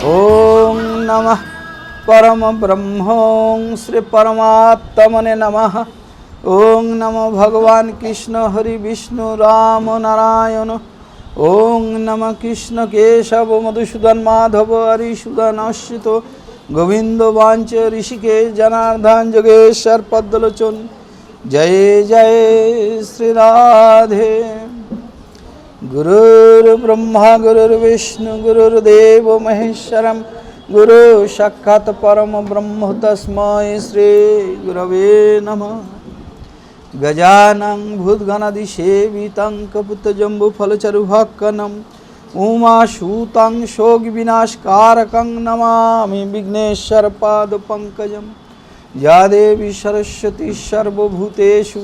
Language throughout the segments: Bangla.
ओम नमः परम ब्रह्मों श्री परमात्मने नमः। ओम नमो भगवान कृष्ण हरि विष्णु राम नारायण। ओम नमः कृष्ण केशव मधुसूदन माधव हरिसूदन अच्युत गोविंद वांच ऋषिकेश जनार्दन जोगेश्वर पद्मलोचन। जय जय श्री राधे। गुरुर्ब्रह्मा गुरुर्विष्णु गुरुर्देव महेश्वरम गुरु साक्षात् परम ब्रह्म तस्मै श्री गुरवे नमः। गजानन भूतगणाधिसेवितं कपूतजम्बूफलचारुभक्षणं उमासुतं शोकविनाशकारकं नमामि विघ्नेश्वरपादपङ्कजं। या देवी सरस्वती सर्वभूतेषु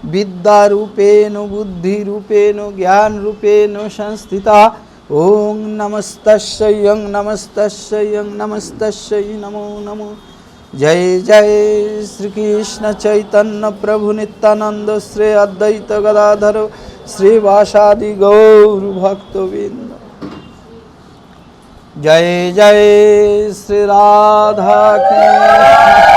विद्यारूपेण बुद्धिरूपेण ज्ञानरूपेण संस्थिता। ओं नमस्तस्यै नमस्तस्यै नमस्तस्यै नमो नमो। जय जय श्री कृष्ण चैतन्य प्रभु नित्यानंद श्री अद्वैत गदाधर श्रीवासादि गौर भक्तवृंद। जय जय श्री राधा कृष्ण।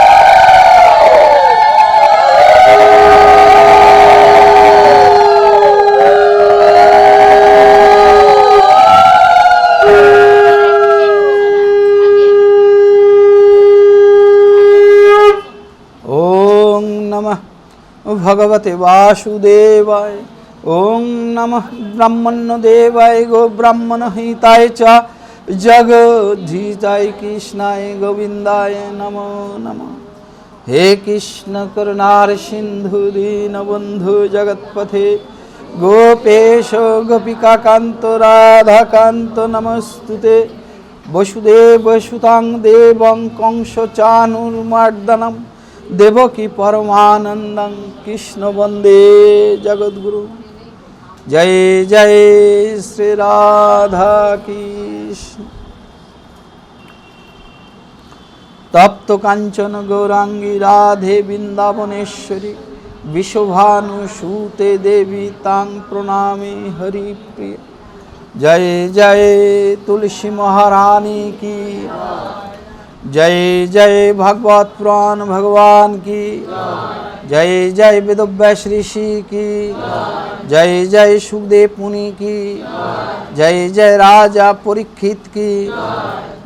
भगवते वासुदेवाय। ओम नमः ब्रह्मण्य देवाय गो ब्राह्मण हिताय च जगद्धीताय कृष्णाय गोविंदाय नमो नमः। हे कृष्ण करुणार सिंधु दीनबंधु जगत्पथे गोपेश गोपिका कांत राधा कांत नमस्तुते। वसुदेव सुतां देवं कंस चाणूरमर्दनम देवकी परमानंदं कृष्ण वंदे जगद्गुरु। जय जय श्री राधा कृष्ण। तप्त कांचन गौरांगी राधे वृंदावनेश्वरी विश्वभानुसुते देवी तां प्रणमामि हरिप्रिय। जय जय तुलसी महारानी की। जय जय भागवत पुराण भगवान की। जय जय वेदव्यास ऋषि की। जय जय सुखदेव मुनि की। जय जय राजा परीक्षित की।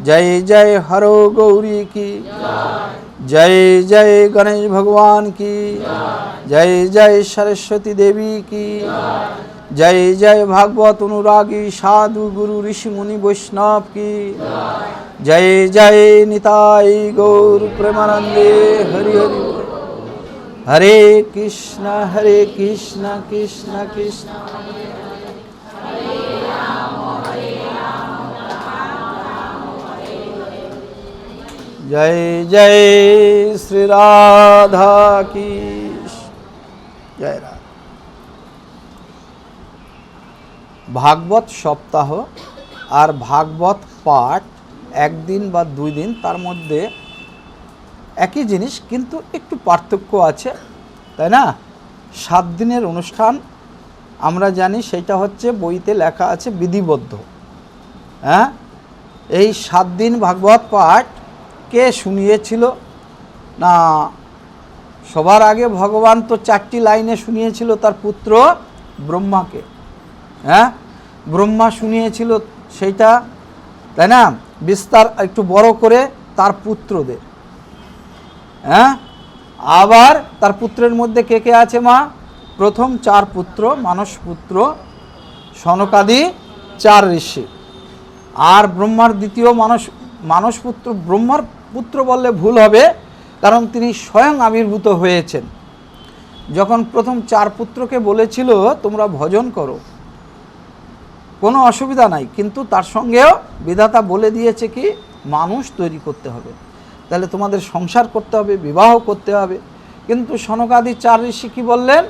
जय जय हरो गौरी की। जय जय गणेश भगवान की। जय जय सरस्वती देवी की। जय जय भागवत अनुरागी साधु गुरु ऋषि मुनि वैष्णव की। जय जय निताई गौर प्रेमानंदे हरि हरि। हरे कृष्ण कृष्ण कृष्ण जय जय श्री राधा की जय। राधा भागवत सप्ताह और भागवत पाठ एक दिन बा दुई दिन तार मध्य एक ही जिनिस किन्तु एकटू पार्थक्य आछे ताई ना। 7 दिनेर अनुष्ठान आमरा जानी सेटा होच्छे बोईते लेखा आछे विधिबद्ध। हाँ এই 7 दिन भागवत पाठ के शुनिয়েছিল ना सबार आगे भगवान तो 4टी लाइने शुनिয়েছিল तार पुत्र ब्रह्मा के। हाँ ब्रह्मा शुनिয়েছিল सेटा ताई ना विस्तार एकटू बड़ो करे तार पुत्रदेर। हाँ आबार तार पुत्रेर मध्य के आछे मा प्रथम 4 पुत्र मानस पुत्र सनकादि 4 ऋषि और ब्रह्मार द्वितीय मानस पुत्र। ब्रह्मार पुत्र बोलले भूल होबे कारण तिनि स्वयं आविर्भूत हयेछेन। जखन प्रथम 4 पुत्र के बोलेछिलो तोमरा भजन करो कोनो असुविधा नाई किन्तु तार संगेও विधाता बोले दिएছে कि मानुष तैरी करते होबे ताहले तोमादेर संसार करते होबे विवाह करते होबे। किन्तु सनकादि 4 ऋषि कि बोललेन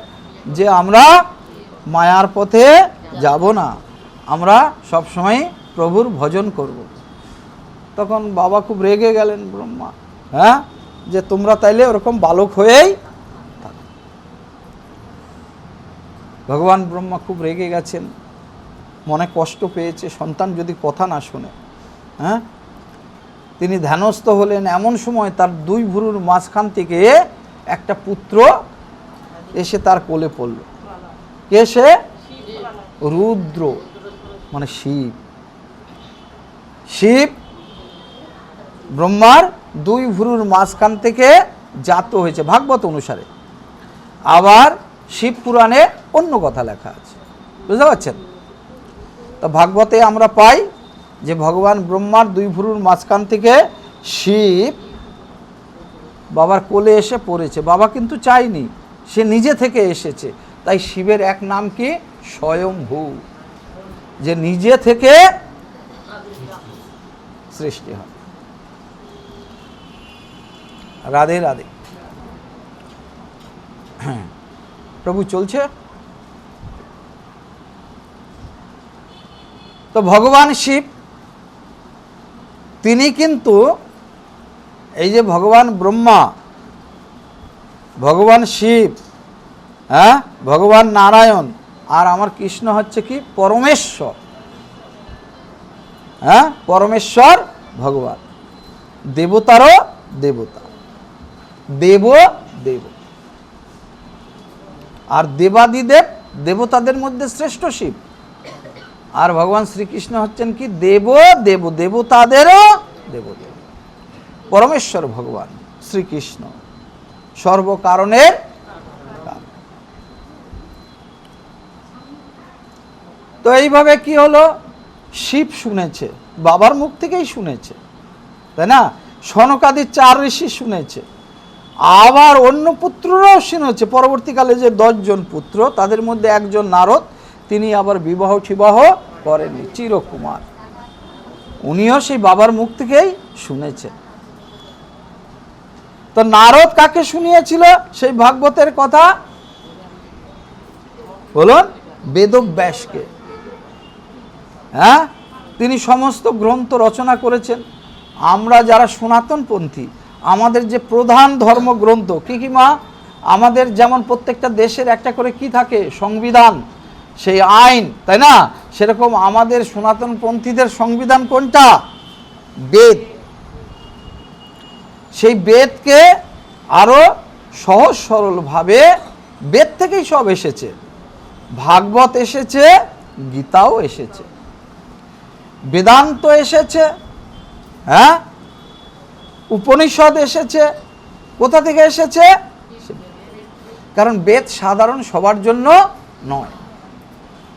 जे आमरा मायार पथे जाबो ना आमरा सब समय प्रभुर भजन करब। तखन बाबा खूब रेगे गेलेन ब्रह्मा। हाँ जे तोमरा ताइले ओरकम बालक हয়েই भगवान ब्रह्मा खूब रेगे गेছেন। मने कष्ट पेয়েছে सन्तान यदि कथा ना शुने। हाँ তিনি ধ্যানস্থ হলেন, এমন সময় তার দুই ভুরুর মাঝখান থেকে একটা পুত্র এসে তার কোলে পড়ল। কে সে? রুদ্র, মানে শিব। শিব ব্রহ্মার দুই ভুরুর মাঝখান থেকে জাত হয়েছে ভাগবত অনুসারে। আবার শিব পুরাণে অন্য কথা লেখা আছে, বুঝতে পারছেন? তো ভাগবতে আমরা পাই যে ভগবান ব্রহ্মার দুই ভুরুর মাঝখান থেকে শিব বাবার কোলে এসে পড়েছে। বাবা কিন্তু চায়নি, সে নিজে থেকে এসেছে। তাই শিবের এক নাম কি? স্বয়ংভূ, যে নিজে থেকে সৃষ্টি হয়। রাধে রাধে। প্রভু চলছে তো। ভগবান শিব তিনি কিন্তু এই যে ভগবান ব্রহ্মা, ভগবান শিব, হ্যাঁ, ভগবান নারায়ণ, আর আমার কৃষ্ণ হচ্ছে কি? পরমেশ্বর। হ্যাঁ, পরমেশ্বর ভগবান, দেবতারও দেবতা, দেব দেব। আর দেবাদিদেব, দেবতাদের মধ্যে শ্রেষ্ঠ শিব। আর ভগবান শ্রীকৃষ্ণ হচ্ছেন কি? দেব দেব, দেবতাদেরও দেবদেব, পরমেশ্বর ভগবান শ্রীকৃষ্ণ, সর্বকারণের কারণ। তো এইভাবে কি হলো? শিব শুনেছে, বাবার মুখ থেকেই শুনেছে, তাই না? সনকাদি 4 ঋষি শুনেছে, আবার অন্য পুত্ররাও শুনেছে। পরবর্তীকালে যে 10 জন পুত্র, তাদের মধ্যে একজন নারদ, তিনি আবার বিবাহ ঠিবাহ করেননি, চিরকুমার, উনিও সেই বাবার মুখ থেকেই শুনেছেন। তো নারদ কাকে শুনিয়েছিল সেই ভাগবতের কথা? বলুন, বেদব্যাসকে। হ্যাঁ, তিনি সমস্ত গ্রন্থ রচনা করেছেন। আমরা যারা সনাতনপন্থী, আমাদের যে প্রধান ধর্মগ্রন্থ কি কি মা? আমাদের যেমন প্রত্যেকটা দেশের একটা করে কি থাকে? সংবিধান, সেই আইন, তাই না? সেরকম আমাদের সনাতনপন্থীদের সংবিধান কোনটা? বেদ। সেই বেদকে আরো সহজ সরলভাবে, বেদ থেকেই সব এসেছে, ভাগবত এসেছে, গীতাও এসেছে, বেদান্ত এসেছে, হ্যাঁ, উপনিষদ এসেছে। কোথা থেকে এসেছে? কারণ বেদ সাধারণ সবার জন্য নয়।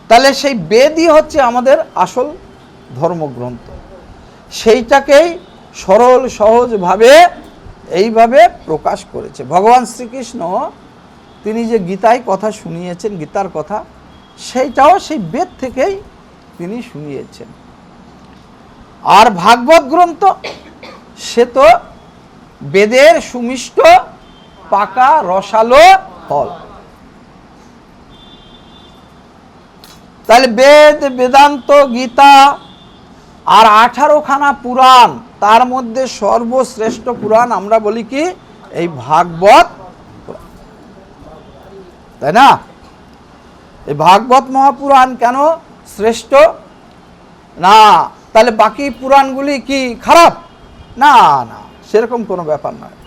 তাহলে সেই বেদই হচ্ছে আমাদের আসল ধর্মগ্রন্থ। সেইটাকেই সরল সহজভাবে এইভাবে প্রকাশ করেছে ভগবান শ্রীকৃষ্ণ। তিনি যে গীতায় কথা শুনিয়েছেন, গীতার কথা, সেইটাও সেই বেদ থেকেই তিনি শুনিয়েছেন। আর ভাগবত গ্রন্থ, সে তো বেদের সুমিষ্ট পাকা রসালো ফল। তাহলে বেদ, বেদান্ত, গীতা আর 18খানা পুরাণ, তার মধ্যে সর্বশ্রেষ্ঠ পুরাণ আমরা বলি কি? এই ভাগবত, তাই না? এই ভাগবত মহাপুরাণ কেন শ্রেষ্ঠ? না, তাহলে বাকি পুরাণগুলি কি খারাপ? না না, সেরকম কোনো ব্যাপার নয়।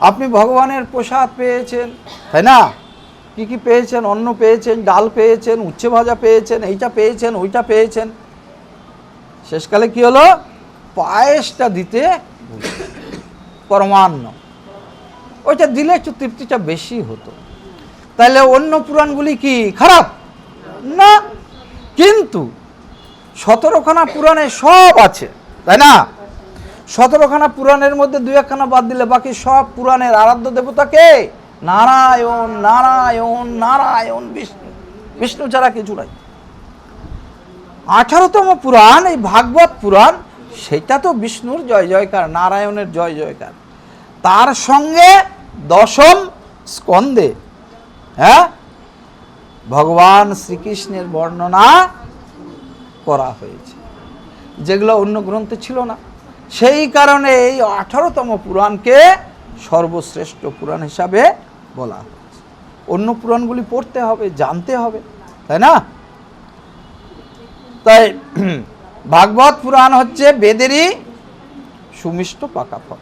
আপনি ভগবানের প্রসাদ পেয়েছেন, তাই না? কি কি পেয়েছেন? অন্ন পেয়েছেন, ডাল পেয়েছেন, উচ্ছে ভাজা পেয়েছেন, এইটা পেয়েছেন, ওইটা পেয়েছেন। শেষকালে কি হলো? পায়েসটা দিতে পরমান্ন, ওইটা দিলে একটু তৃপ্তিটা বেশি হতো। তাহলে অন্য পুরাণগুলি কি খারাপ? না, কিন্তু 17খানা পুরাণে সব আছে, তাই না? 17খানা পুরাণের মধ্যে 2-1খানা বাদ দিলে বাকি সব পুরাণের আরাধ্য দেবতা কে? নারায়ণ, নারায়ণ, নারায়ণ, বিষ্ণু। বিষ্ণু ছাড়া কিছু নাই। 18তম পুরাণ এই ভাগবত পুরাণ, সেটা তো বিষ্ণুর জয় জয়কার, নারায়ণের জয় জয়কার। তার সঙ্গে 10ম স্কন্ধে, হ্যাঁ, ভগবান শ্রীকৃষ্ণের বর্ণনা করা হয়েছে, যেগুলো অন্য গ্রন্থে ছিল না। সেই কারণে এই 18তম পুরাণকে সর্বশ্রেষ্ঠ পুরাণ হিসাবে বলা হয়েছে। অন্য পুরাণগুলি পড়তে হবে, জানতে হবে, তাই না? তাই ভাগবত পুরাণ হচ্ছে বেদেরই সুমিষ্ট পাকা ফল।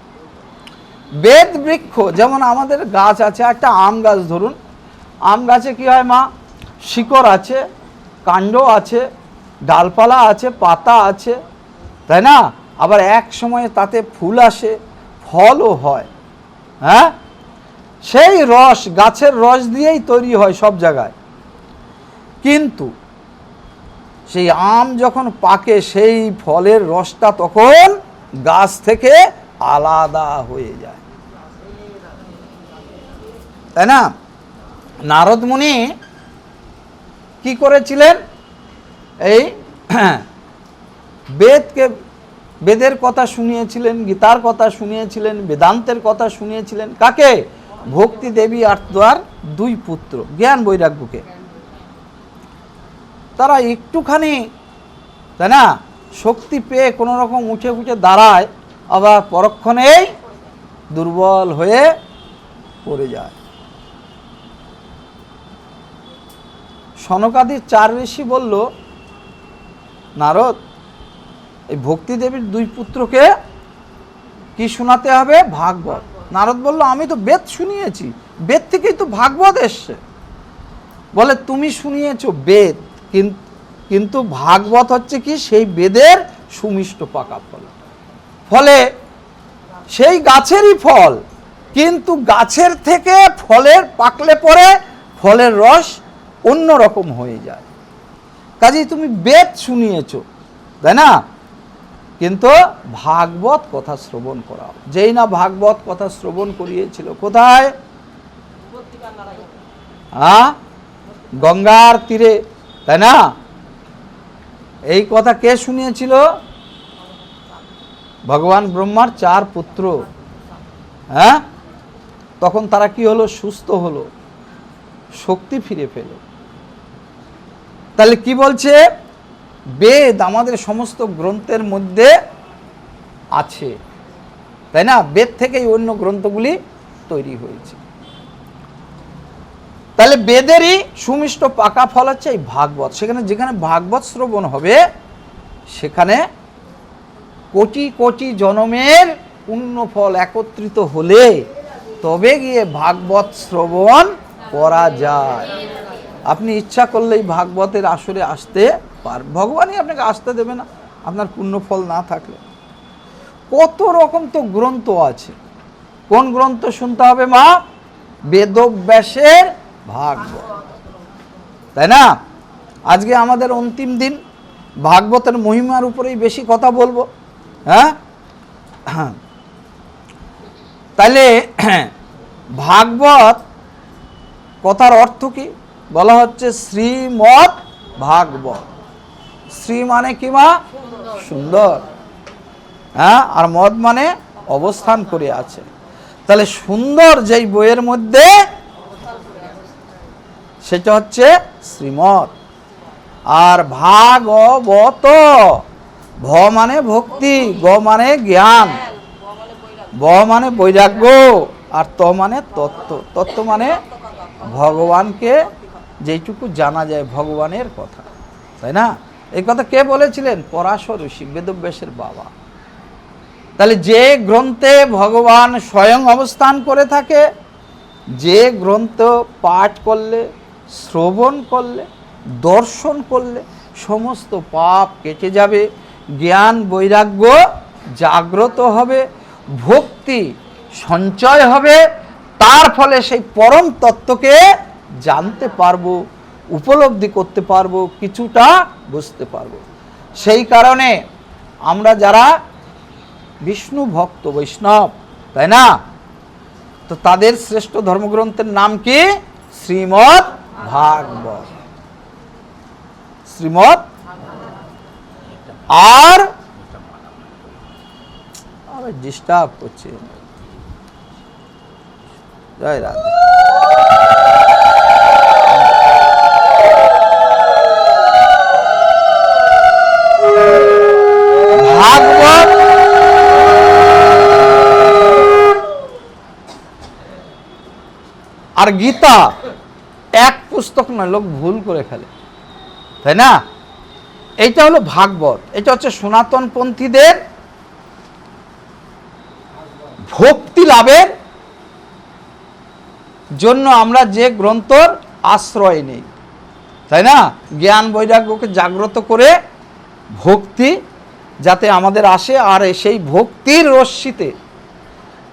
বেদ বৃক্ষ, যেমন আমাদের গাছ আছে, একটা আম গাছ ধরুন, আম গাছে কি হয় মা, শিকড় আছে, কাণ্ড আছে, ডালপালা আছে, পাতা আছে, তাই না? আবার এক সময়ে তাতে ফুল আসে, ফলও হয়। হ্যাঁ, সেই রস, গাছের রস দিয়েই তৈরি হয় সব জায়গায়। কিন্তু সেই আম যখন পাকে, সেই ফলের রসটা তখন গাছ থেকে আলাদা হয়ে যায়, তাই না? নারদ মুনি কি করেছিলেন, এই বেদের কথা শুনিয়েছিলেন, গীতার কথা শুনিয়েছিলেন, বেদান্তের কথা শুনিয়েছিলেন। কাকে? ভক্তি দেবী আর তার দুই পুত্র জ্ঞান বৈরাগ্যকে। তারা একটুখানি, তাই না, শক্তি পেয়ে কোনো রকম উঠে উঠে দাঁড়ায়, আবার পরক্ষণেই দুর্বল হয়ে পড়ে যায়। সনকাদির 4 ঋষি বলল, নারদ, এই ভক্তি দেবীর দুই পুত্রকে কি শোনাতে হবে? ভাগবত। নারদ বলল, আমি তো বেদ শুনিয়েছি, বেদ থেকেই তো ভাগবত এসছে। বলে, তুমি শুনিয়েছ বেদ, কিন্তু ভাগবত হচ্ছে কি, সেই বেদের সুমিষ্ট পাকা ফল। ফলে সেই গাছেরই ফল, কিন্তু গাছের থেকে ফলের পাকলে পরে ফলের রস অন্য রকম হয়ে যায়। কাজেই তুমি বেদ শুনিয়েছ, তাই না, কিন্তু ভাগবত কথা শ্রবণ করাও। যেই না ভাগবত কথা শ্রবণ করিয়েছিল, কোথায়? গঙ্গার তীরে, তাই না? এই কথা কে শুনিয়েছিল? ভগবান ব্রহ্মার 4 পুত্র। হ্যাঁ, তখন তারা কি হলো? সুস্থ হলো, শক্তি ফিরে পেল। তাহলে কি বলছে? বেদ আমাদের সমস্ত গ্রন্থের মধ্যে আছে, তাই না? বেদ থেকেই অন্য গ্রন্থগুলি তৈরি হয়েছে। তাহলে বেদেরই সুমিষ্ট পাকা ফল হচ্ছে এই ভাগবত। সেখানে যেখানে ভাগবত শ্রবণ হবে, সেখানে কোটি কোটি জনমের পুণ্য ফল একত্রিত হলে তবে গিয়ে ভাগবত শ্রবণ করা যায়। আপনি ইচ্ছা করলেই ভাগবতের আসরে আসতে পার, ভগবানই আপনাকে আসতে দেবে না আপনার পুণ্য ফল না থাকলে। কত রকম তো গ্রন্থ আছে। কোন গ্রন্থ শুনতে হবে মা? বেদব্যাসের ভাগবত, তাই না? আজকে আমাদের অন্তিম দিন, ভাগবতের মহিমার উপরেই বেশি কথা বলবো। হ্যাঁ, তাহলে ভাগবত কথার অর্থ কি? বলা হচ্ছে শ্রীমৎ ভাগবত। শ্রী মানে কি মা? সুন্দর। হ্যাঁ, আর মদ মানে অবস্থান করে আছে। তাহলে সুন্দর যেই বইয়ের মধ্যে, সেটা হচ্ছে শ্রীমৎ। আর ভাগবত, ভ মানে ভক্তি, গ মানে জ্ঞান, ব মানে বৈরাগ্য, আর ত মানে তত্ত্ব। তত্ত্ব মানে ভগবানকে যেইটুকু জানা যায়, ভগবানের কথা, তাই না? এই কথা কে বলেছিলেন? পরাশর ঋষি, বেদব্যাসের বাবা। তাহলে যে গ্রন্থে ভগবান স্বয়ং অবস্থান করে থাকে, যে গ্রন্থ পাঠ করলে, শ্রবণ করলে, দর্শন করলে সমস্ত পাপ কেটে যাবে, জ্ঞান বৈরাগ্য জাগ্রত হবে, ভক্তি সঞ্চয় হবে, তার ফলে সেই পরম তত্ত্বকে জানতে পারবো, উপলব্ধি করতে পারবো, কিছুটা বুঝতে পারবো। সেই কারণে আমরা যারা বিষ্ণু ভক্ত বৈষ্ণব, তাই না, তো তাদের শ্রেষ্ঠ ধর্মগ্রন্থের নাম কি? শ্রীমৎ ভাগবত। শ্রীমৎ। আর ডিস্টার্ব করছে, জয় রাধে। ভাগবত আর গীতা এক পুস্তক নয়, লোক ভুল করে ফেলে, তাই না? এইটা হলো ভাগবত, এটা হচ্ছে সনাতন পন্থীদের ভক্তি লাভের জন্য আমরা যে গ্রন্থর আশ্রয় নেই, তাই না? জ্ঞান বৈরাগ্যকে জাগ্রত করে ভক্তি যাতে আমাদের আসে, আর সেই ভক্তির রশ্মিতে,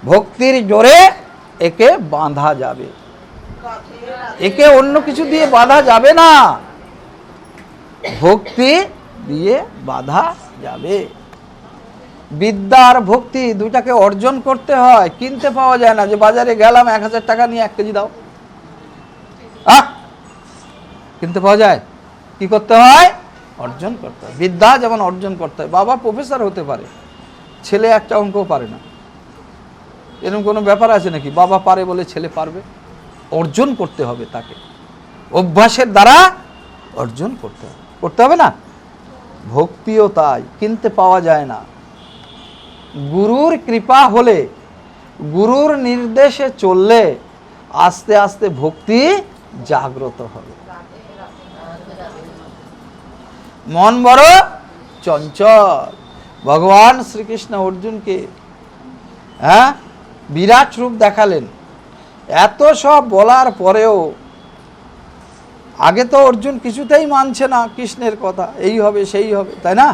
ভক্তির জোরে একে বাঁধা যাবে। একে অন্য কিছু দিয়ে বাঁধা যাবে না, ভক্তি দিয়ে বাঁধা যাবে। বিদ্যা আর ভক্তি দুইটাকে অর্জন করতে হয়, কিনতে পাওয়া যায় না। যে বাজারে গেলাম 1000 টাকা নিয়ে 1 কেজি দাও, কিনতে পাওয়া যায়? কি করতে হয়? অর্জন করতে হয়। বিদ্যা যেমন অর্জন করতে হয়। বাবা প্রফেসর হতে পারে, ছেলে একটা অঙ্কও পারে না, এরকম কোনো ব্যাপার আছে নাকি? বাবা পারে বলে ছেলে পারবে? অর্জন করতে হবে তাকে, অভ্যাসের দ্বারা অর্জন করতে হবে না? ভক্তিও তাই, কিনতে পাওয়া যায় না। গুরুর কৃপা হলে, গুরুর নির্দেশে চললে আস্তে আস্তে ভক্তি জাগ্রত হবে। মন বড় চঞ্চল। ভগবান শ্রীকৃষ্ণ অর্জুনকে বিরাট রূপ দেখালেন। এত সব বলার পরেও আগে তো অর্জুন কিছুতেই মানছে না কৃষ্ণের কথা, এই হবে সেই হবে, তাই না?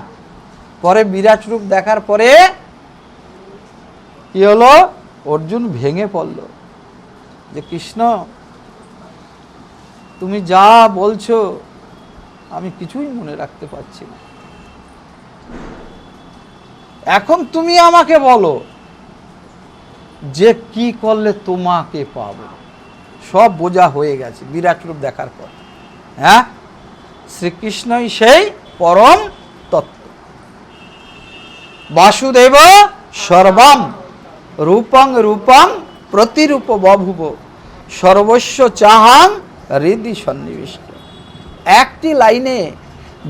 পরে বিরাট রূপ দেখার পরে কি হলো? অর্জুন ভেঙে পড়ল যে কৃষ্ণ তুমি যা বলছো আমি কিছুই মনে রাখতে পারছি না, এখন তুমি আমাকে বলো যে কি করলে তোমাকে পাবো। সব বোঝা হয়ে গেছে বিরাট রূপ দেখার পর। শ্রীকৃষ্ণই সেই পরম তত্ত্ব। বাসুদেব সর্বম রূপং রূপং প্রতিরূপ বভুব সর্বস্ব চাহাং হৃদি সন্নিবিষ্ট। একটি লাইনে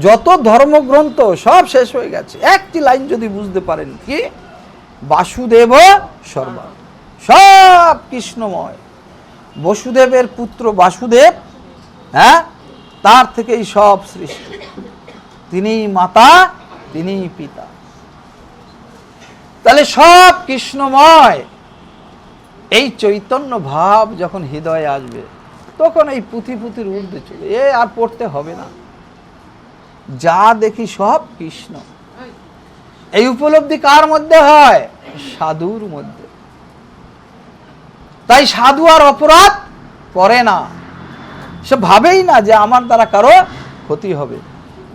যত ধর্মগ্রন্থ সব শেষ হয়ে গেছে। একটি লাইন যদি বুঝতে পারেন, কি? বাসুদেব সর্বম, সব কৃষ্ণময়। বসুদেবের পুত্র বাসুদেব, তার থেকেই সব সৃষ্টি। তিনিই মাতা, তিনিই পিতা। তাহলে সব কৃষ্ণময়। এই চৈতন্য ভাব যখন হৃদয়ে আসবে তখন এই পুঁথির ঊর্ধ্বে চলে, আর পড়তে হবে না। যা দেখি সব কৃষ্ণ। এই উপলব্ধি কার মধ্যে হয়? সাধুর মধ্যে। তাই সাধু আর অপরাধ করে না, সে ভাবেই না যে আমার দ্বারা কারো ক্ষতি হবে,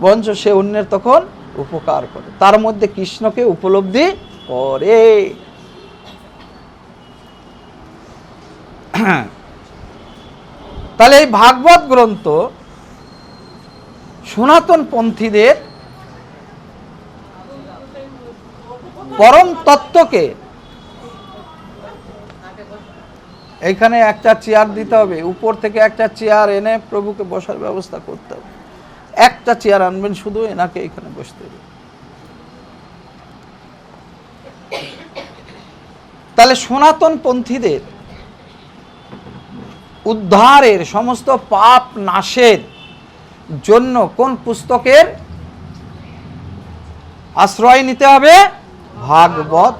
বরঞ্চ সে অন্যের তখন উপকার করে, তার মধ্যে কৃষ্ণকে উপলব্ধি করে। তাহলে এই ভাগবত গ্রন্থ সনাতন পন্থীদের পরম তত্ত্বকে, এইখানে একটা চেয়ার দিতে হবে, উপর থেকে একটা চেয়ার এনে প্রভুকে বসার ব্যবস্থা করতে হবে। একটা চেয়ার আনবেন, শুধু এনাকে এখানে বসতে হবে। তাহলে সনাতন পন্থীদের উদ্ধারের, সমস্ত পাপ নাশের জন্য কোন পুস্তকের আশ্রয় নিতে হবে? ভাগবত।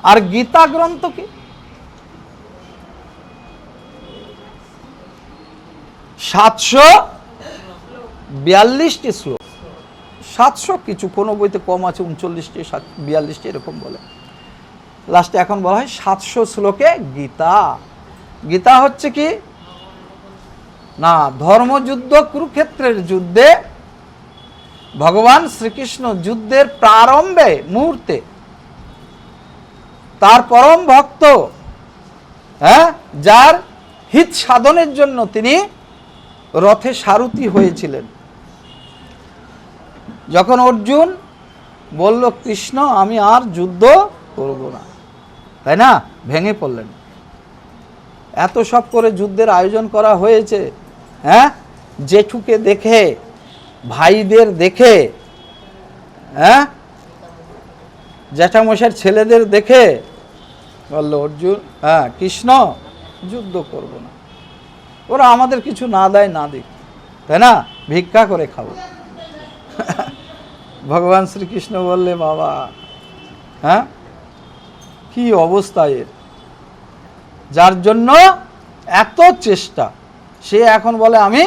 আর গীতা গ্রন্থ কি? 742টি শ্লোক। 700 কিছু, কোনো বইতে কম আছে 39টি, 42টি এরকম বলে। লাস্টে এখন বলা হয় 700 শ্লোকে গীতা। গীতা হচ্ছে কি না, ধর্মযুদ্ধ, কুরুক্ষেত্রের যুদ্ধে ভগবান শ্রীকৃষ্ণ যুদ্ধের প্রারম্ভে মুহূর্তে তার পরম ভক্ত, যার হিত সাধনের জন্য তিনি রথে সারথি হয়েছিলেন, যখন অর্জুন বলল কৃষ্ণ আমি আর যুদ্ধ করব না, তাই না, ভেঙে পড়লেন। এত সব করে যুদ্ধের আয়োজন করা হয়েছে, জেঠুকে দেখে, ভাইদের দেখে, জ্যাঠামশাইয়ের ছেলেদের দেখে বলল অর্জুন, কৃষ্ণ যুদ্ধ করব না, ওরা আমাদের কিছু না দেয় না দিক, তাই না, ভিক্ষা করে খাবো। ভগবান শ্রীকৃষ্ণ বললে বাবা হ্যাঁ, কি অবস্থা এর, যার জন্য এত চেষ্টা, সে এখন বলে আমি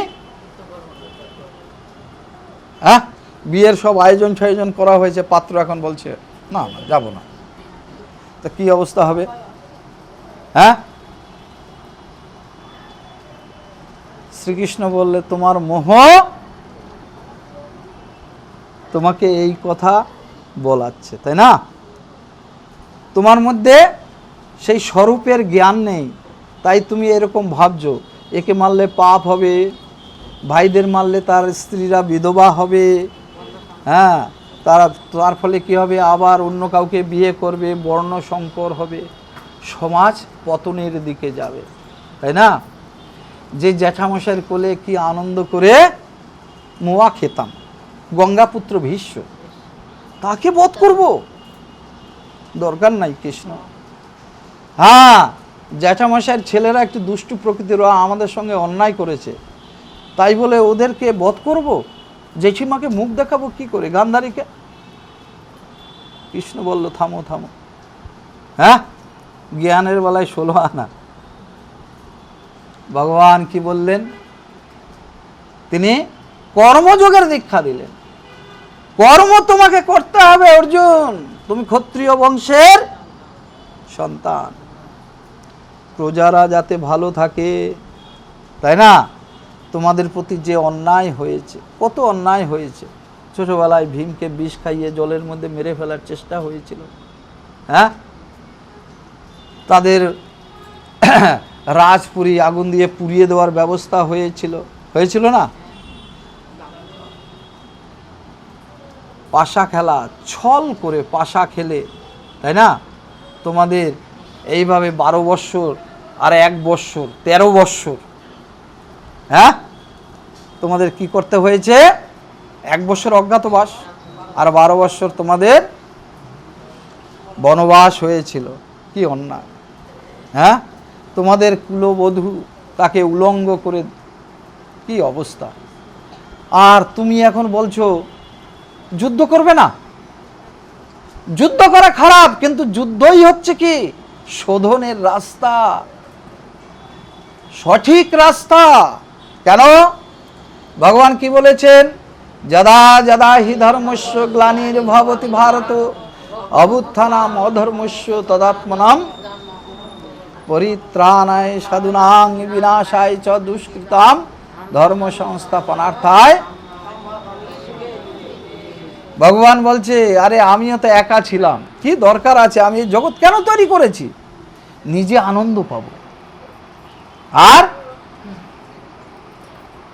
হ্যাঁ বিয়ের সব আয়োজন ফায়োজন করা হয়েছে, পাত্র এখন বলছে না না যাব না, তা কি অবস্থা হবে? হ্যাঁ, শ্রীকৃষ্ণ বললে তোমার মোহ তোমাকে এই কথা বলাচ্ছে, তাই না? তোমার মধ্যে সেই স্বরূপের জ্ঞান নেই, তাই তুমি এরকম ভাবছো একে মারলে পাপ হবে, ভাইদের মারলে তার স্ত্রীরা বিধবা হবে, হ্যাঁ তার ফলে কি হবে, আবার অন্য কাউকে বিয়ে করবে, বর্ণ সংকর হবে, সমাজ পতনের দিকে যাবে, তাই না? যে জ্যাঠামশাইয়ের কোলে কি আনন্দ করে মোয়া খেতাম, গঙ্গাপুত্র ভীষ্ম, তাকে বধ করব, দরকার নাই কৃষ্ণ। হ্যাঁ, জ্যাঠামশাইয়ের ছেলেরা একটু দুষ্টু প্রকৃতির, আমাদের সঙ্গে অন্যায় করেছে, তাই বলে ওদেরকে বধ করব? জেঠিমাকে মুখ দেখাবো কি করে, গান্ধারীকে? কৃষ্ণ বলল থামো থামো, হ্যাঁ জ্ঞানের বেলায় 16 আনা। ভগবান কি বললেন? তিনি কর্মযোগের দীক্ষা দিলেন। কর্ম তোমাকে করতে হবে অর্জুন, তুমি ক্ষত্রিয় বংশের সন্তান, প্রজারা যাতে ভালো থাকে, তাই না? তোমাদের প্রতি যে অন্যায় হয়েছে, কত অন্যায় হয়েছে, ছোটবেলায় ভীমকে বিষ খাইয়ে জলের মধ্যে মেরে ফেলার চেষ্টা হয়েছিল, হ্যাঁ তাদের রাজপুরী আগুন দিয়ে পুড়িয়ে দেওয়ার ব্যবস্থা হয়েছিল না? পাশা খেলা, ছল করে পাশা খেলে, তাই না? তোমাদের এইভাবে 12 বৎসর আর 1 বৎসর 13 বৎসর, হ্যাঁ তোমাদের কি করতে হয়েছে? 1 বৎসর অজ্ঞাতবাস আর 12 বৎসর তোমাদের বনবাস হয়েছিল। কি অন্যায়! হ্যাঁ, তোমাদের কুলবধূ তাকে উলঙ্গ করে, কি অবস্থা! আর তুমি এখন বলছো যুদ্ধ করবে না। যুদ্ধ করা খারাপ, কিন্তু যুদ্ধই হচ্ছে কি শোধনের রাস্তা, সঠিক রাস্তা। কেন? ভগবান কি বলেছেন? যদা যদা হি ধর্মস্য গ্লানির্ভবতি ভারত অভ্যুত্থানাম অধর্মস্য তদাত্মনাম পরিত্রাণায় সাধুনাং বিনাশায় চ দুষ্কৃতাম ধর্ম সংস্থাপনার্থায়। ভগবান বলছে আরে আমিও তো একা ছিলাম, কি দরকার আছে, আমি জগৎ কেন তৈরি করেছি? নিজে আনন্দ পাব। আর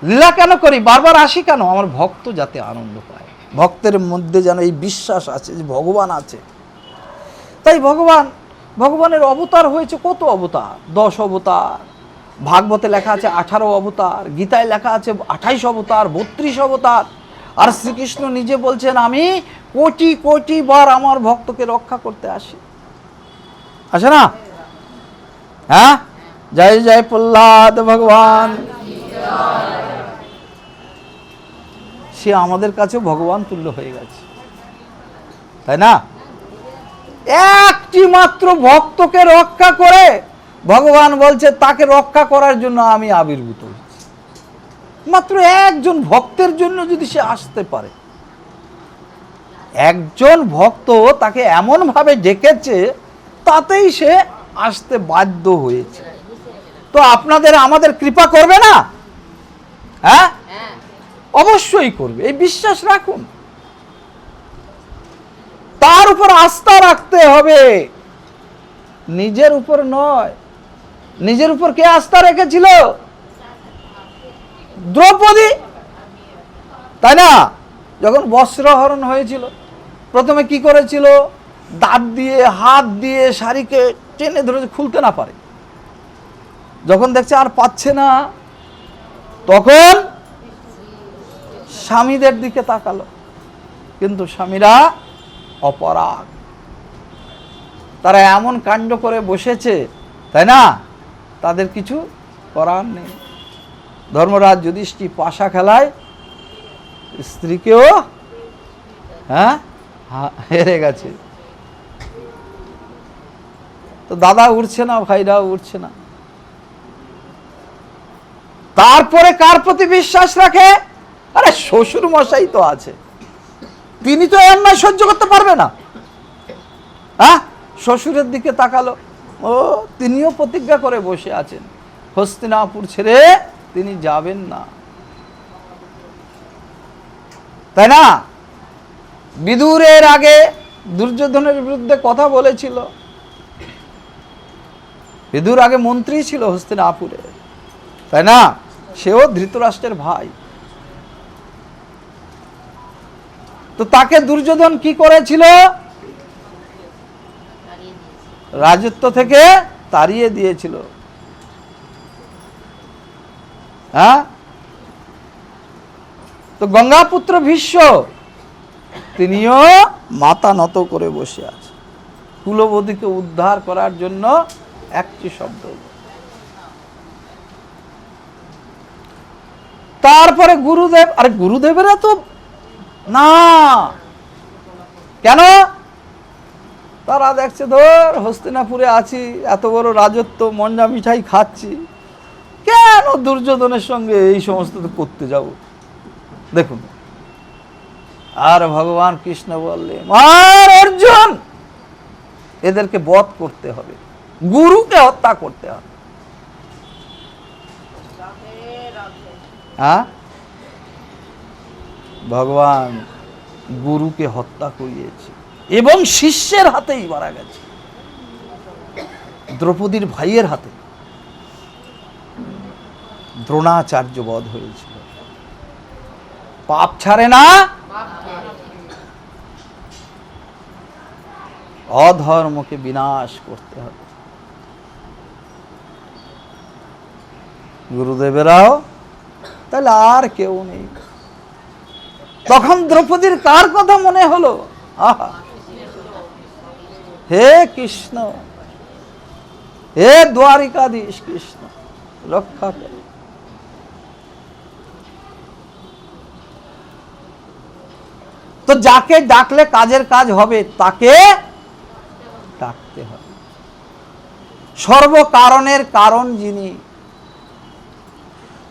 লীলা কেন করি, বারবার আসি কেন? আমার ভক্ত যাতে আনন্দ পায়, ভক্তের মধ্যে যেন এই বিশ্বাস আছে যে ভগবান আছে। তাই ভগবানের অবতার হয়েছে কত অবতার, 10 অবতার, ভাগবতে লেখা আছে 18 অবতার, গীতায় লেখা আছে 28 অবতার, 32 অবতার। আর শ্রীকৃষ্ণ নিজে বলছেন আমি কোটি কোটি বার আমার ভক্তকে রক্ষা করতে আসি, আসে না? হ্যাঁ, জয় জয় প্রহ্লাদ ভগবান। সে আমাদের কাছে ভগবান তুল্য হয়ে গেছে, তাই না? একটি মাত্র ভক্তকে রক্ষা করে ভগবান বলছে তাকে রক্ষা করার জন্য আমি আবির্ভূত হয়েছি। মাত্র একজন ভক্তের জন্য যদি সে আসতে পারে, একজন ভক্ত তাকে এমন ভাবে ডেকেছে, তাতেই সে আসতে বাধ্য হয়েছে। তো আপনাদের আমাদের কৃপা করবে না? হ্যাঁ, অবশ্যই করবে, এই বিশ্বাস রাখুন। তার উপর আস্থা রাখতে হবে, নিজের উপর নয়। নিজের উপর কে আস্থা রেখেছিল? দ্রৌপদী, তাই না? যখন বস্ত্রহরণ হয়েছিল, প্রথমে কি করেছিল? দাঁত দিয়ে হাত দিয়ে শাড়িকে টেনে ধরে খুলতে না পারে, যখন দেখছে আর পাচ্ছে না, তখন স্বামীদের দিকে তাকালো, কিন্তু স্বামীরা অপরাগ, তারা এমন কাণ্ড করে বসেছে, তাই না? তাদের কিছু করার নেই। ধর্মরাজ যুধিষ্ঠির পাশা খেলায় স্ত্রীকেও হেরে গেছে। তো দাদা উঠছে না, ভাইরাও উঠছে না। তারপরে কার প্রতি বিশ্বাস রাখে? আরে শ্বশুর মশাই তো আছে, তিনি তো অন্যায় সহ্য করতে পারবে না। হ্যাঁ, শ্বশুরের দিকে তাকালো, ও তিনিও প্রতিজ্ঞা করে বসে আছেন, হস্তিনাপুর ছেড়ে তিনি যাবেন না, তাই না? বিদুরের আগে দুর্যোধনের বিরুদ্ধে কথা বলেছিল। বিদুর আগে মন্ত্রী ছিল হস্তিনাপুরে, তাই না? সেও ধৃতরাষ্ট্রের ভাই। তো তাকে দুর্যোধন কি করেছিল? রাজত্ব থেকে তাড়িয়ে দিয়েছিল। হ্যাঁ, তো গঙ্গাপুত্র ভীষ্ম তিনিও মাথা নত করে বসে আছে, কুলবধূকে উদ্ধার করার জন্য একটি শব্দ। তারপরে গুরুদেব, আরে গুরুদেবেরা তো না, কেন? তারা দেখছে ধর হস্তিনাপুরে আছি, এত বড় রাজত্ব, মঞ্জা মিঠাই খাচ্ছি, কেন দুর্যোধনের সঙ্গে এই সমস্ত করতে যাব? দেখুন, আর ভগবান কৃষ্ণ বললেন, আর অর্জুন, এদেরকে বধ করতে হবে, গুরুকে হত্যা করতে হবে। হ্যাঁ, ভগবান গুরুকে হত্যা করিয়েছে এবং শিষ্যের হাতেই মারা গেছে, দ্রৌপদীর ভাইয়ের হাতে দ্রোণাচার্য বধ হয়েছিল। পাপ ছাড়ে না, অধর্মকে বিনাশ করতে হবে। গুরুদেবেরাও তাহলে আর কেউ নেই। তখন দ্রৌপদীর কার কথা মনে হলো? আহা, হে কৃষ্ণ, হে দ্বারিকাধীশ কৃষ্ণ, রক্ষা করো। তো যাকে ডাকলে কাজের কাজ হবে তাকে ডাকতে হবে। সর্বকারণের কারণ যিনি,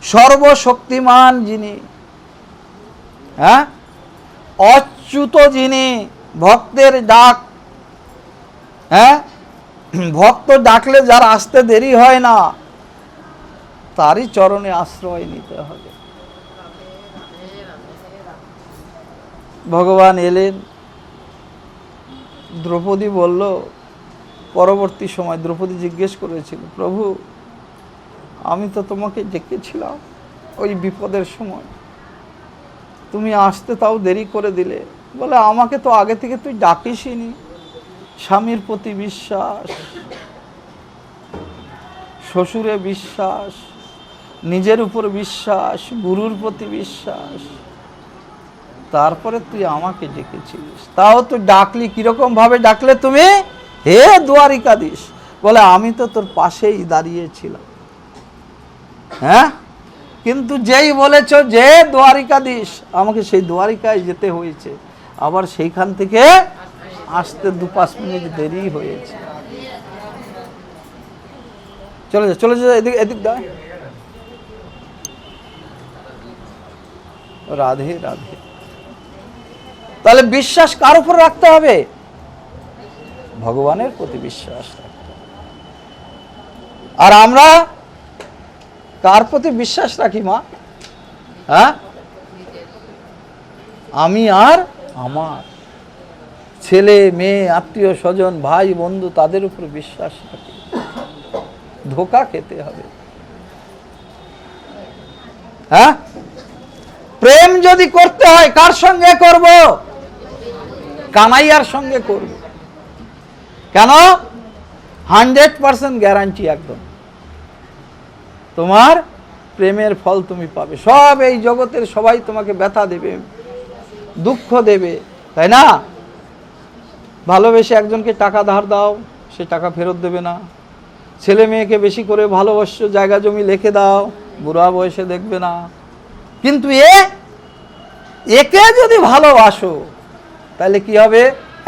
সর্বশক্তিমান যিনি, হ্যাঁ, অচ্যুত যিনি, ভক্তের ডাক, হ্যাঁ, ভক্ত ডাকলে যার আসতে দেরি হয় না, তারই চরণে আশ্রয় নিতে হবে। ভগবান এলেন, দ্রৌপদী বলল, পরবর্তী সময় দ্রৌপদী জিজ্ঞেস করেছিল, প্রভু আমি তো তোমাকে ডেকেছিলাম ওই বিপদের সময়, তুমি আসতে তাও দেরি করে দিলে। বলে, আমাকে তো আগে থেকে তুই ডাকিসনি। স্বামীর প্রতি বিশ্বাস, শ্বশুরে বিশ্বাস, নিজের উপর বিশ্বাস, গুরুর প্রতি বিশ্বাস, তারপরে তুই আমাকে ডেকেছিলিস। তাও তুই ডাকলি, কিরকম ভাবে ডাকলে তুমি? হে দ্বারিকাধীশ। বলে, আমি তো তোর পাশেই দাঁড়িয়েছিলাম। হ্যাঁ, কিন্তু যেই বলেছ যে দ্বারিকাধীশ, আমাকে সেই দ্বারিকায় যেতে হয়েছে, আবার সেইখান থেকে আসতে 2-5 মিনিট দেরি হয়েছে। চলে যা, চলে যা, এদিক এদিক দা। রাধে রাধে। তাহলে বিশ্বাস কার উপর রাখতে হবে? ভগবানের প্রতি বিশ্বাস রাখতে হবে। আর আমরা কার প্রতি বিশ্বাস রাখি মা? হ্যাঁ, আমি আর আমার ছেলে মেয়ে, আত্মীয় স্বজন, ভাই বন্ধু, তাদের উপর বিশ্বাস রাখি। ধোঁকা খেতে হবে। হ্যাঁ, প্রেম যদি করতে হয় কার সঙ্গে করব? কানাইয়ার সঙ্গে করব। কেন? 100% গ্যারান্টি, একদম তোমার প্রেমের ফল তুমি পাবে। সব এই জগতের সবাই তোমাকে ব্যথা দেবে, দুঃখ দেবে, তাই না? ভালোবেসে একজনকে টাকা ধার দাও, সে টাকা ফেরত দেবে না। ছেলে মেয়েকে বেশি করে ভালোবাসো, জায়গা জমি লিখে দাও, বুড়া বয়সে দেখবে না। কিন্তু একে যদি ভালোবাসো, তাহলে কি হবে?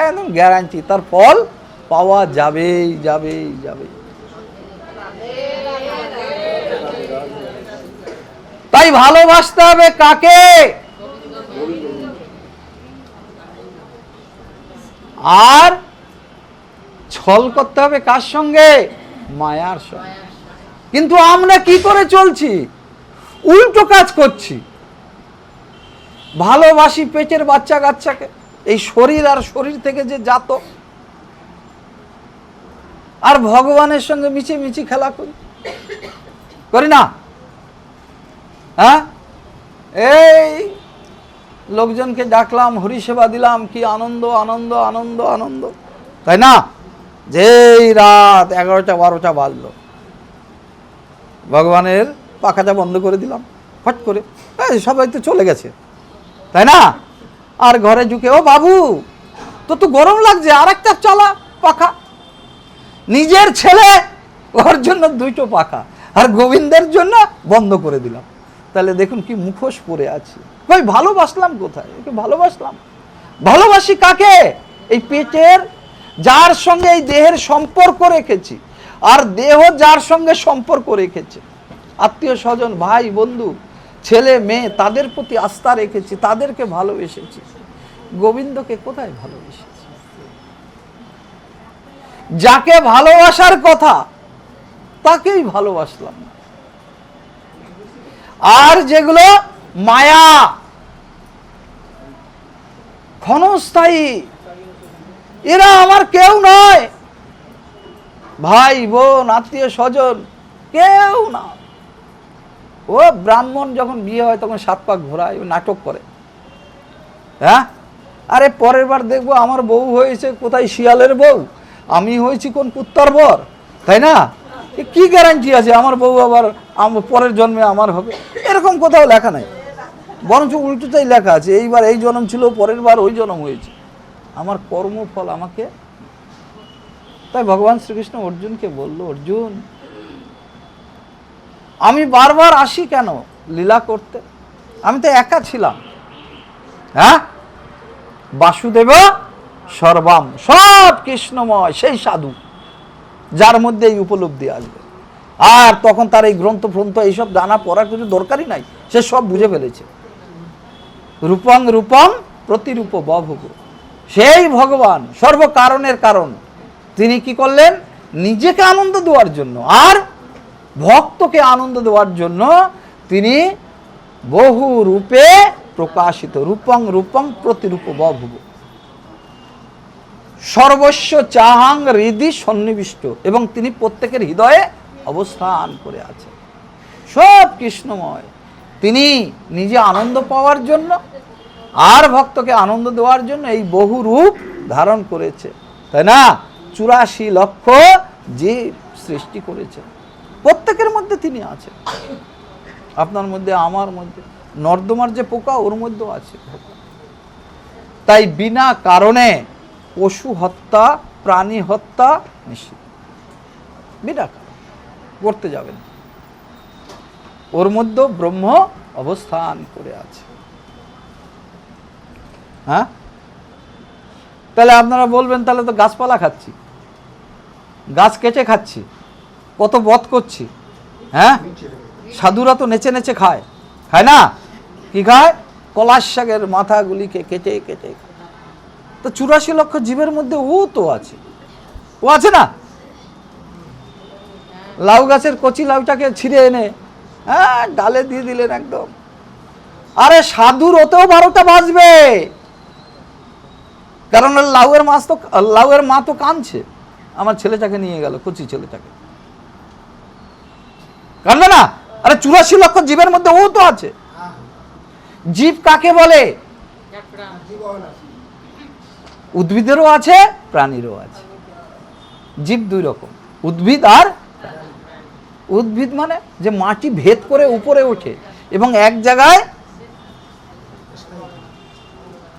একদম গ্যারান্টি, তার ফল পাওয়া যাবেই যাবেই যাবে। তাই ভালোবাসতে হবে কাকে? আর ছল করতে হবে কার সঙ্গে? মায়ার সঙ্গে। কিন্তু আমরা কি করে চলছি? উল্টো কাজ করছি। ভালোবাসি পেটের বাচ্চা কাচ্চাকে, এই শরীর আর শরীর থেকে যে জাত, আর ভগবানের সঙ্গে মিছি খেলা করি না? হ্যাঁ, এই লোকজনকে ডাকলাম, হরিসেবা দিলাম, কি আনন্দ আনন্দ আনন্দ আনন্দ, তাই না? যেই রাত 11টা 12টা বাজলো, ভগবানের পাখাটা বন্ধ করে দিলাম ফট করে, সবাই তো চলে গেছে, তাই না? আর ঘরে ঢুকে, ও বাবু তো গরম লাগছে, আর একটা চালা পাখা। নিজের ছেলে, ওর জন্য 2টো পাখা, আর গোবিন্দের জন্য বন্ধ করে দিলাম। তাহলে দেখুন কি মুখোশ পরে আছি। ভাই ভালোবাসলাম কোথায়? একে ভালোবাসলাম। ভালোবাসি কাকে? এই পেটের, যার সঙ্গে এই দেহের সম্পর্ক রেখেছি, আর দেহ যার সঙ্গে সম্পর্ক রেখেছে, আত্মীয় স্বজন, ভাই বন্ধু, ছেলে মেয়ে, তাদের প্রতি আস্থা রেখেছি, তাদেরকে ভালোবেসেছি। গোবিন্দকে কোথায় ভালোবেসেছি? যাকে ভালোবাসার কথা তাকেই ভালোবাসলাম। আর যেগুলো মায়া, ক্ষণস্থায়ী, এরা আমার কেউ নয়। ভাই বোন, আত্মীয় স্বজন, কেউ না। ও ব্রাহ্মণ যখন বিয়ে হয় তখন 7 পাক ঘোরায়, ও নাটক করে। হ্যাঁ, আরে পরের বার দেখবো আমার বউ হয়েছে কোথায় শিয়ালের বউ, আমি হয়েছি কোন কুত্তার বর, তাই না? কি গ্যারান্টি আছে আমার বউ আবার পরের জন্মে আমার হবে? এরকম কোথাও লেখা নাই, বরঞ্চ উল্টোটাই লেখা আছে, এইবার এই জন্ম ছিল, পরের বার ওই জন্ম হয়েছে। আমার কর্মফল আমাকে। তাই ভগবান শ্রীকৃষ্ণ অর্জুনকে বলল, অর্জুন আমি বারবার আসি কেন লীলা করতে? আমি তো একা ছিলাম। হ্যাঁ, বাসুদেব সর্বাম, সব কৃষ্ণময়, সেই সাধু যার মধ্যে এই উপলব্ধি আসবে। আর তখন তার এই গ্রন্থ এইসব জানা পড়ার কিছু দরকারই নাই, সে সব বুঝে ফেলেছে। রূপং রূপং প্রতিরূপ বভুব, সেই ভগবান সর্বকারণের কারণ। তিনি কি করলেন? নিজেকে আনন্দ দেওয়ার জন্য আর ভক্তকে আনন্দ দেওয়ার জন্য তিনি বহু রূপে প্রকাশিত। রূপং রূপং প্রতিরূপ বভুব, সর্বস্ব চাহাং হৃদি সন্নিবিষ্ট, এবং তিনি প্রত্যেকের হৃদয়ে অবস্থান করে আছেন। সব কৃষ্ণময়। তিনি নিজে আনন্দ পাওয়ার জন্য আর ভক্তকে আনন্দ দেওয়ার জন্য এই বহু রূপ ধারণ করেছে, তাই না? 84 লক্ষ জীব সৃষ্টি করেছে, প্রত্যেকের মধ্যে তিনি আছেন। আপনার মধ্যে, আমার মধ্যে, নর্দমার যে পোকা ওর মধ্যেও আছে। তাই বিনা কারণে পশু হত্যা, প্রাণী হত্যা নিষিদ্ধ। বিনা কারণ করতে যাবেন, ওর মধ্যে ব্রহ্ম অবস্থান করে আছে। হ্যাঁ, তাহলে আপনারা বলবেন, তাহলে তো গাছপালা খাচ্ছি, গাছ কেটে খাচ্ছি, কত বধ করছি। হ্যাঁ, সাধুরা তো নেচে নেচে খায়, খায় না? কি খায়? পলাশ শাকের মাথাগুলিকে কেটে কেটে। তো 84 লক্ষ জীবের মধ্যে ও তো আছে, ও আছে না? লাউ গাছের কচি লাউটাকে ছিঁড়ে এনে হ্যাঁ ডালে দিয়ে দিলেন একদম। আরে সাধুর ওতেও 12টা বাজবে, কারণ লাউয়ের মা তো কাঁদছে, আমার ছেলেটাকে নিয়ে গেল, কচি ছেলেটাকে, কাঁদবে না? আরে 84 লক্ষ জীবের মধ্যে ও তো আছে। জীব কাকে বলে? উদ্ভিদেরও আছে, প্রাণীরও আছে। জীব 2 রকম, উদ্ভিদ আর উদ্ভিদ মানে যে মাটি ভেদ করে উপরে ওঠে এবং এক জায়গায়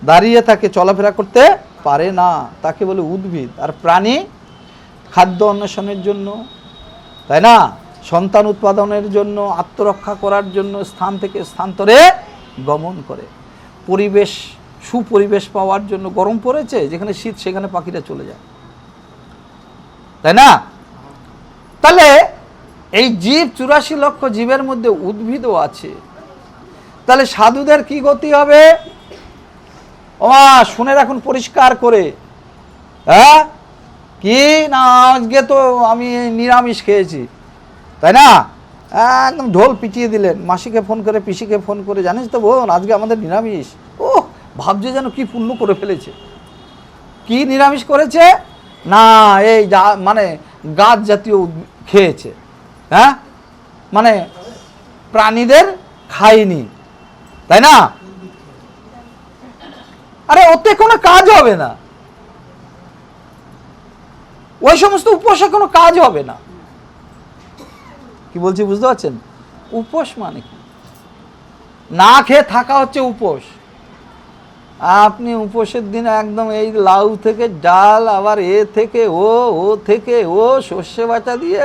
দাঁড়িয়ে থাকে, চলাফেরা করতে পারে না, তাকে বলে উদ্ভিদ। আর প্রাণী খাদ্য অন্বেষণের জন্য, তাই না, সন্তান উৎপাদনের জন্য, আত্মরক্ষা করার জন্য স্থান থেকে স্থানান্তরে গমন করে, পরিবেশ, সুপরিবেশ পাওয়ার জন্য। গরম পড়েছে, যেখানে শীত সেখানে পাখিরা চলে যায়, তাই না? তাহলে এই জীব 84 লক্ষ জীবের মধ্যে উদ্ভিদও আছে, তাহলে সাধুদের কি গতি হবে? শুনে রাখুন পরিষ্কার করে, হ্যাঁ, কি না আজকে তো আমি নিরামিষ খেয়েছি, তাই না? একদম ঢোল পিটিয়ে দিলেন, মাসিকে ফোন করে পিসিকে ফোন করে, জানিস তো বোন আজকে আমাদের নিরামিষ। ও ভাবছে যেন কি পুণ্য করে ফেলেছে। কি নিরামিষ করেছে? না এই মানে গাছ জাতীয় খেয়েছে, হ্যাঁ, মানে প্রাণীদের খায়নি, তাই না? আরে ওতে কোনো কাজ হবে না, ওই সমস্ত উপোসে কোনো কাজ হবে না। কি বলছি বুঝতে পারছেন? উপোস মানে কি? না খেয়ে থাকা হচ্ছে উপোস। আপনি উপোসের দিন একদম এই লাউ থেকে ডাল, আবার থেকে ও থেকে ও সর্ষে বাটা দিয়ে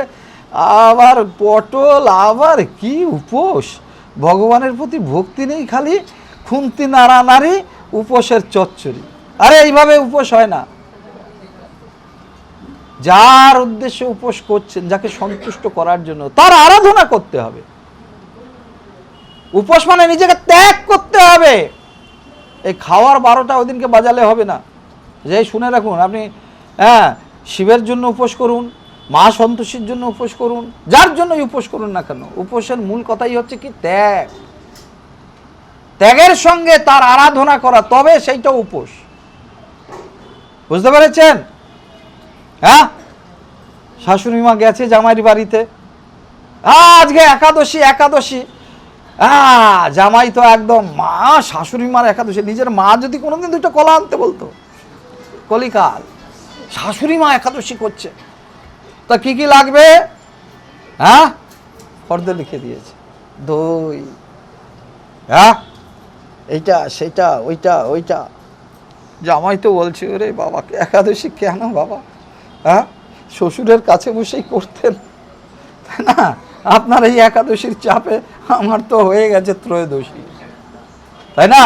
আবার পটল, আবার কি উপোস! ভগবানের প্রতি ভক্তি নেই, খালি খুন্তি নাড়ানাড়ি, উপোসের চচ্চড়ি। আরে এইভাবে উপোস হয় না। যার উদ্দেশ্যে উপোস করছেন, যাকে সন্তুষ্ট করার জন্য, তার আরাধনা করতে হবে। উপোস মানে নিজেকে ত্যাগ করতে হবে। এই খাওয়ার 12টা ওই দিনকে বাজালে হবে না। যে শুনে রাখুন, আপনি হ্যাঁ শিবের জন্য উপোস করুন, মা সন্তোষীর জন্য উপোস করুন, যার জন্যই উপোস করুন না কেন, উপোসের মূল কথাই হচ্ছে কি? ত্যাগ। ত্যাগের সঙ্গে তার আরাধনা করা, তবে সেইটা উপোস। বুঝতে পেরেছেন? হ্যাঁ, শাশুড়ি মা গেছে জামাইয়ের বাড়িতে, আজকে একাদশী, জামাই তো একদম, মা শাশুড়ি মার একাদশী। নিজের মা যদি কোনোদিন 2টা কলা আনতে বলতো, কলিকাল, শাশুড়ি মা একাদশী করছে, তা কি কি লাগবে? হ্যাঁ, ফর্দে লিখে দিয়েছে, দই, হ্যাঁ, এইটা সেটা ওইটা। জামাই তো বলছে, ওরে বাবা একাদশী কেন বাবা? হ্যাঁ, শ্বশুরের কাছে বসেই করতেন, তাই না? আপনার এই একাদশীর চাপে আমার তো হয়ে গেছে ত্রয়োদশী, তাই না?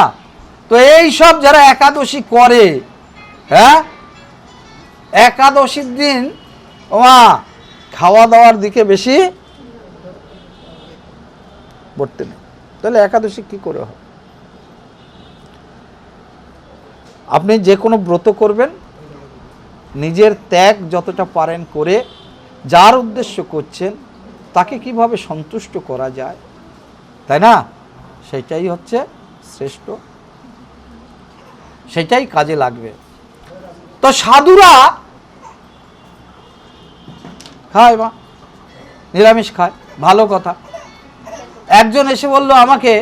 তো এই সব যারা একাদশী করে, হ্যাঁ, একাদশীর দিন খাওয়া দাওয়ার দিকে বেশি পড়তে নেই। তাহলে একাদশী কি করে হবে? আপনি যে কোনো ব্রত করবেন, নিজের ত্যাগ যতটা পারেন করে, যার উদ্দেশ্য করছেন তাকে কিভাবে সন্তুষ্ট করা যায়, তাই না? সেটাই হচ্ছে শ্রেষ্ঠ, সেটাই কাজে লাগবে। তো সাধুরা খায়, মা নিরামিষ খায়, ভালো কথা। একজন এসে বলল আমাকে,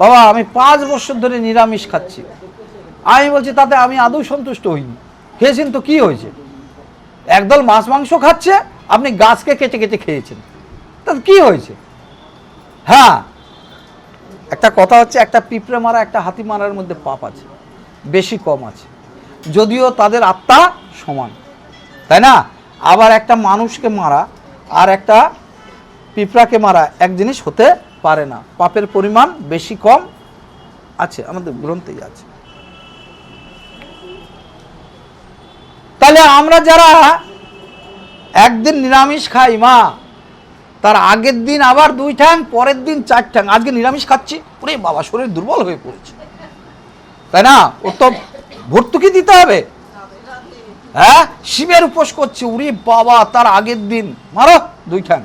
বাবা আমি 5 বছর ধরে নিরামিষ খাচ্ছি। আমি বলছি তাতে আমি আদৌ সন্তুষ্ট হইনি। খেয়েছেন তো কি হয়েছে? একদল মাছ মাংস খাচ্ছে, আপনি গাছকে কেটে কেটে খেয়েছেন, তাতে কি হয়েছে? হ্যাঁ, একটা কথা হচ্ছে, একটা পিঁপড়ে মারা একটা হাতি মারার মধ্যে পাপ আছে, বেশি কম আছে, যদিও তাদের আত্মা সমান, তাই না? আবার একটা মানুষকে মারা আর একটা পিঁপড়াকে মারা এক জিনিস হতে পারে না, পাপের পরিমাণ বেশি কম আছে, আমাদের গ্রন্থেই আছে। তাহলে আমরা যারা একদিন নিরামিষ খাই, মা তার আগের দিন আবার 2 ঠ্যাং, পরের দিন 4 ঠ্যাং, আজকে নিরামিষ খাচ্ছি, ওরে বাবা শরীর দুর্বল হয়ে পড়েছে, তাই না? ও তো ভর্তুকি দিতে হবে। হ্যাঁ, শিবের উপোস করছে, ওরে বাবা তার আগের দিন মারো 2 ঠ্যাং,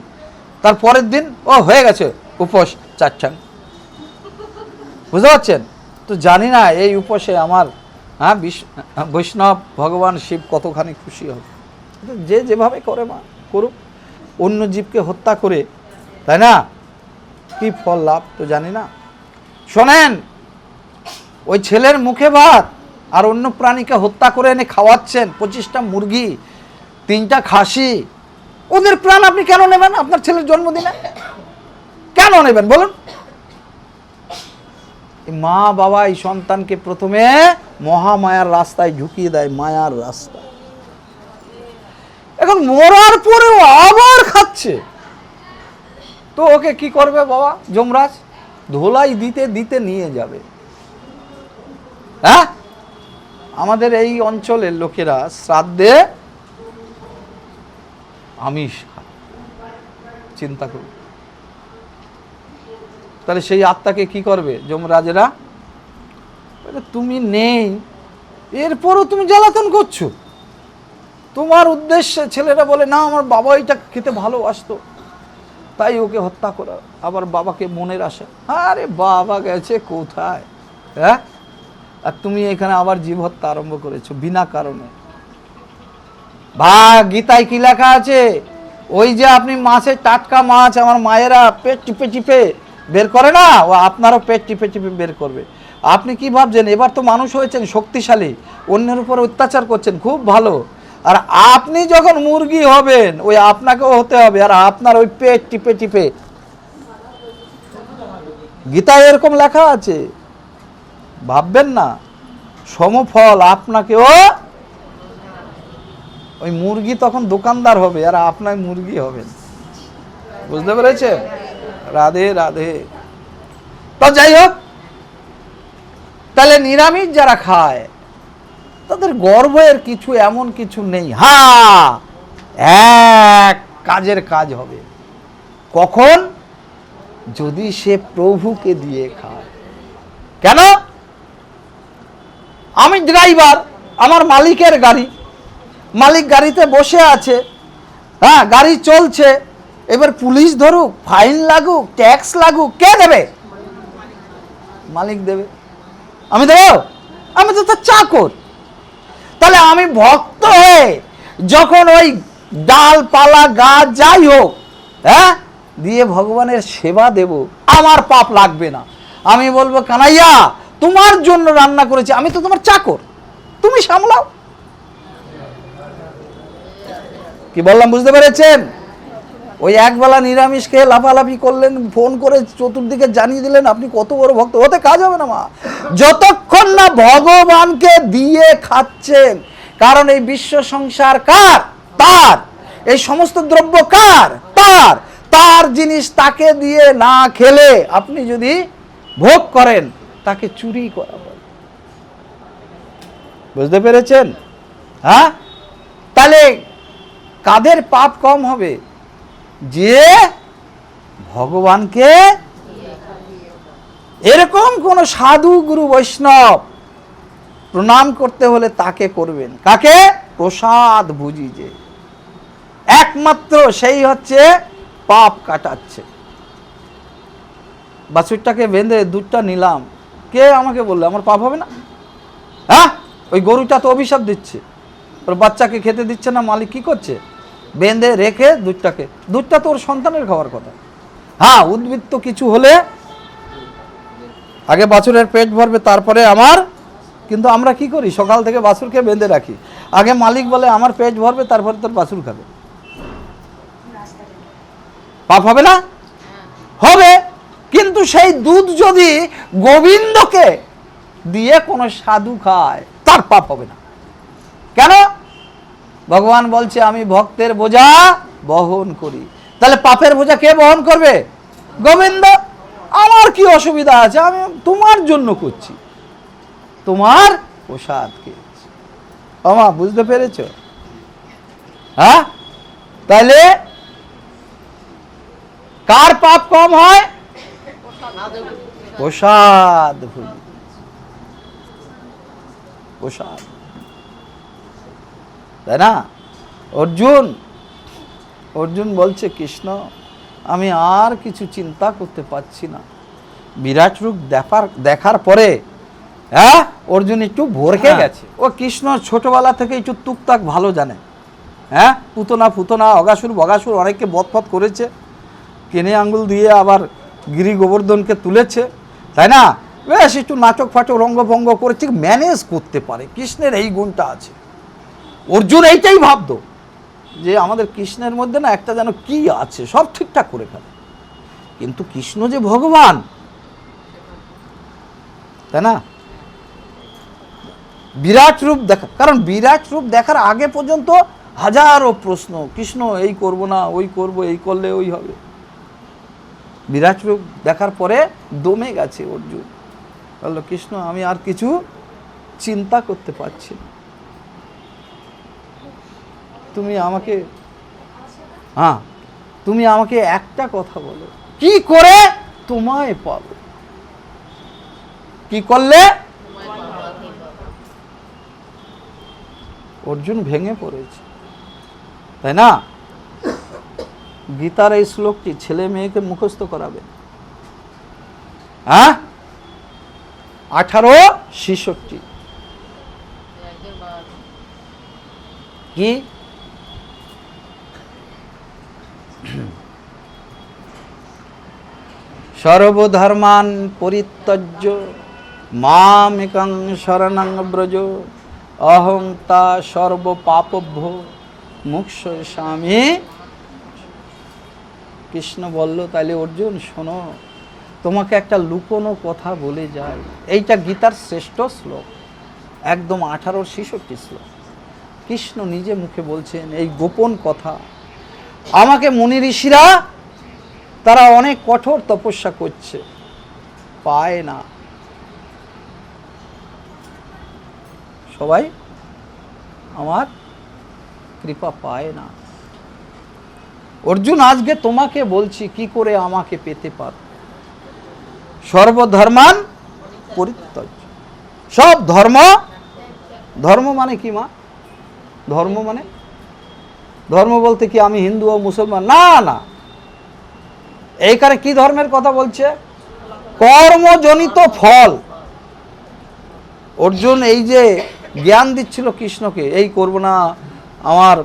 তার পরের দিন ও হয়ে গেছে উপোস 4 ঠ্যাং। বুঝতে পারছেন? তো জানি না এই উপোসে আমার বৈষ্ণব ভগবান শিব কতখানি খুশি হবে। যে যেভাবে করে মা করুক, অন্য জীবকে হত্যা করে, তাই না, কি ফল লাভ তো জানি না। শোনেন, ওই ছেলের মুখে ভাত আর অন্য প্রাণীকে হত্যা করে এনে খাওয়াচ্ছেন, 25টা মুরগি, 3টা খাসি, ওদের প্রাণ আপনি কেন নেবেন? আপনার ছেলের জন্মদিনে কেন নেবেন বলুন? মা বাবা এই সন্তানকে প্রথমে মহামায়ার রাস্তায় ঢুকিয়ে দেয়, মায়ার রাস্তা। এখন মরার পরেও আবার খাচ্ছে, তো ওকে কি করবে বাবা? যমরাজ ধোলাই দিতে দিতে নিয়ে যাবে। হ্যাঁ, আমাদের এই অঞ্চলের লোকেরা শ্রাদ্ধে আমিষ খায়। চিন্তা করুন, তাহলে সেই আত্মাকে কি করবে যমরাজেরা? তুমি নেই, এরপরও তুমি জ্বালাতন করছো। তোমার উদ্দেশ্যে ছেলেরা বলে না আমার বাবা এটা খেতে ভালোবাসতো, তাই ওকে হত্যা করা। আবার বাবাকে মনের আশা, আরে বাবা গেছে কোথায়, হ্যাঁ? আর তুমি এখানে আবার জীব হত্যা আরম্ভ করেছো বিনা কারণে। গীতায় কি লেখা আছে? ওই যে আপনি মাছের টাটকা মাছ আমার মায়েরা পেট টিপে টিপে বের করে না, ও আপনারও পেট টিপে টিপে বের করবে। আপনি কি ভাবছেন এবার তো মানুষ হয়েছেন শক্তিশালী, অন্যের উপর অত্যাচার করছেন, খুব ভালো। আর আপনি যখন মুরগি হবেন ওই আপনাকেও হতে হবে, আর আপনার ওই পেট টিপে টিপে। গীতায় এরকম লেখা আছে, ভাববেন না। সমফল আপনাকেও, ওই মুরগি তখন দোকানদার হবে আর আপনার মুরগি হবেন। বুঝতে পেরেছেন? রাধে রাধে। তো যাই হোক, তাহলে নিরামিষ যারা খায় তাদের গর্বের কিছু এমন কিছু নেই। হ্যাঁ, এক কাজের কাজ হবে কখন? যদি সে প্রভুকে দিয়ে খায়। কেন? আমি ড্রাইভার, আমার মালিকের গাড়ি, মালিক গাড়িতে বসে আছে, হ্যাঁ গাড়ি চলছে, এবার পুলিশ ধরুক, ফাইন লাগুক, ট্যাক্স লাগুক, কে দেবে? মালিক দেবে। আমি দেব? আমি তো তার চাকর। তাহলে আমি ভক্ত হয়ে যখন ওই ডালপালা গাছ যাই হোক, হ্যাঁ দিয়ে ভগবানের সেবা দেব, আমার পাপ লাগবে না। আমি বলবো কানাইয়া তোমার জন্য রান্না করেছি, আমি তো তোমার চাকর, তুমি সামলাও। কি বললাম বুঝতে পেরেছেন? ওই একবেলা নিরামিষ খেয়ে লাফালাফি করলেন, ফোন করে চতুর্দিকে জানিয়ে দিলেন আপনি কত বড় ভক্ত, ওতে কাজ হবে না মা। যতক্ষণ না ভগবানকে দিয়ে খাচ্ছেন, কারণ এই বিশ্ব সংসার কার? তার। এই সমস্ত দ্রব্য কার? তার। তার জিনিস তাকে দিয়ে না খেলে আপনি যদি ভোগ করেন তাকে চুরি করা বলে। বুঝতে পেরেছেন? হ্যাঁ, তাহলে কাদের পাপ কম হবে? যে ভগবানকে এরকম কোন সাধু গুরু বৈষ্ণব প্রণাম করতে হলে তাকে করবেন। কাকে? প্রসাদ ভুজি, যে একমাত্র সেই হচ্ছে পাপ কাটাচ্ছে। বাছুরটাকে বেঁধে দুধটা নিলাম, কে আমাকে বললো আমার পাপ হবে না? হ্যাঁ, ওই গরুটা তো অভিশাপ দিচ্ছে, ওর বাচ্চাকে খেতে দিচ্ছে না, মালিক কি করছে? বেঁধে রেখে দুধটা তো ওর সন্তানের খাওয়ার কথা। হ্যাঁ, উদ্বৃত্ত কিছু হলে আগে বাছুরের পেট ভরবে তারপরে আমার। কিন্তু আমরা কি করি? সকাল থেকে বাছুরকে বেঁধে রাখি, আগে মালিক বলে আমার পেট ভরবে তারপরে তোর বাছুর খাবে। পাপ হবে না? হবে। কিন্তু সেই দুধ যদি গোবিন্দকে দিয়ে কোনো সাধু খায় তার পাপ হবে না। কেন? ভগবান বলছে আমি ভক্তের বোঝা বহন করি। তাহলে পাপের বোঝা কে বহন করবে? গোবিন্দ। আমার কি অসুবিধা আছে? আমি তোমার জন্য করছি, তোমার প্রসাদ খেয়েছি। আমা বুঝতে পেরেছ? হ্যাঁ, তাহলে কার পাপ কম হয়? প্রসাদ ভুজি, প্রসাদ। তাই না? অর্জুন বলছে কৃষ্ণ আমি আর কিছু চিন্তা করতে পারছি না। বিরাট রূপ দেখার পরে হ্যাঁ অর্জুন একটু ভরকে গেছে। ও কৃষ্ণ ছোটবেলা থেকে একটু টুকটাক ভালো জানে। হ্যাঁ, পুতনা অগাসুর অনেককে বধ করেছে, কেনে আঙ্গুল দিয়ে আবার গিরি গোবর্ধনকে তুলেছে, তাই না? বেশ একটু নাটক ফাটক রঙ্গভঙ্গ করে ঠিক ম্যানেজ করতে পারে। কৃষ্ণের এই গুণটা আছে। অর্জুন এইটাই ভাবতো যে আমাদের কৃষ্ণের মধ্যে না একটা যেন কি আছে, সব ঠিকঠাক করে ফেলে। কিন্তু কৃষ্ণ যে ভগবান, তাই না? বিরাট রূপ দেখা, কারণ বিরাট রূপ দেখার আগে পর্যন্ত হাজারো প্রশ্ন, কৃষ্ণ এই করব না, ওই করব, এই করলে ওই হবে। বিরাট রূপ দেখার পরে দমে গেছে অর্জুন, বলল কৃষ্ণ আমি আর কিছু চিন্তা করতে পারছি না, তুমি আমাকে হ্যাঁ, তুমি আমাকে একটা কথা বলো, কি করে তোমায় পাবো? কি করলে? অর্জুন ভেঙে পড়েছে, তাই না? গীতার এই শ্লোকটি ছেলে মেয়েকে মুখস্থ করাবে। হ্যাঁ, 1866 কি সর্বধর্মান পরিত্যজ্য মামেকং শরণং ব্রজ অহং তা সর্ব পাপভ্য মোক্ষয়িষ্যামি। কৃষ্ণ বলল, তাইলে অর্জুন শোনো, তোমাকে একটা লুকোনো কথা বলে যায়। এইটা গীতার শ্রেষ্ঠ শ্লোক, একদম 1866 শ্লোক। কৃষ্ণ নিজে মুখে বলছেন এই গোপন কথা। আমাকে মুনি ঋষিরা তারা অনেক কঠোর তপস্যা করছে, পায় না। সবাই আমার কৃপা পায় না। অর্জুন, আজকে তোমাকে বলছি কি করে আমাকে পেতে পার। সর্বধর্মান পরিত্যজ্য, সব ধর্ম, ধর্ম মানে কি মা? ধর্ম মানে, ধর্ম বলতে কি আমি হিন্দু ও মুসলমান? না না, এইখানে কি ধর্মের কথা বলছে? কর্মজনিত ফল। অর্জুন এই যে জ্ঞান দিচ্ছিল কৃষ্ণকে, এই করব না, আমার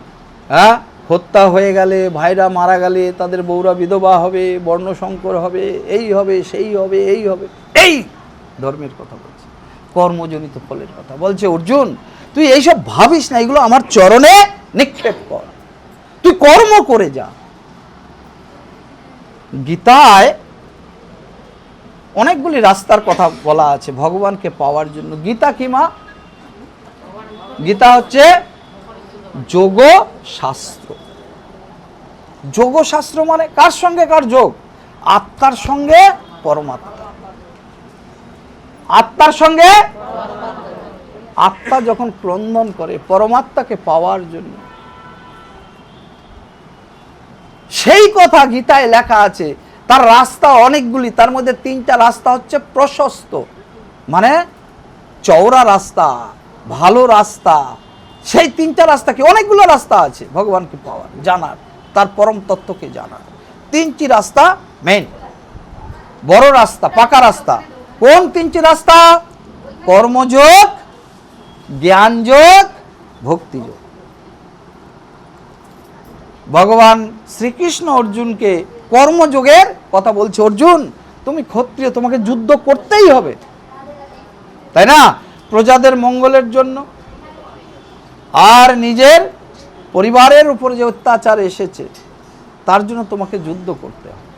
হত্যা হয়ে গেলে, ভাইরা মারা গেলে তাদের বউরা বিধবা হবে, বর্ণসংকর হবে, এই হবে, সেই হবে, এই হবে, এই ধর্মের কথা বলছে, কর্মজনিত ফলের কথা বলছে। অর্জুন, তুই এইসব ভাবিস না, এগুলো আমার চরণে নিক্ষেপ কর, তুই কর্ম করে যা। গীতায় অনেকগুলি রাস্তার কথা বলা আছে ভগবানকে পাওয়ার জন্য। গীতা কি মা? গীতা হচ্ছে যোগ শাস্ত্র। যোগ শাস্ত্র মানে কার সঙ্গে কার যোগ? আত্মার সঙ্গে পরমাত্মা। আত্মার সঙ্গে, আত্মা যখন ক্রন্দন করে পরমাত্মাকে পাওয়ার জন্য, সেই কথা গীতায় লেখা আছে। তার রাস্তা অনেকগুলি, তার মধ্যে 3টা রাস্তা হচ্ছে প্রশস্ত, মানে চওড়া রাস্তা, ভালো রাস্তা। সেই 3টা রাস্তা কি? অনেকগুলো রাস্তা আছে ভগবানকে পাওয়ার, জানার, তার পরম তত্ত্বকে জানার। 3টি রাস্তা মেইন, বড় রাস্তা, পাকা রাস্তা। কোন 3টি রাস্তা? কর্মযোগ, জ্ঞানযোগ, ভক্তিযোগ। ভগবান শ্রীকৃষ্ণ অর্জুনকে কর্মযোগের কথা বলছে। অর্জুন, তুমি ক্ষত্রিয়, তোমাকে যুদ্ধ করতেই হবে, তাই না? প্রজাদের মঙ্গলের জন্য, আর নিজের পরিবারের উপর যে অত্যাচার এসেছে তার জন্য তোমাকে যুদ্ধ করতে হবে।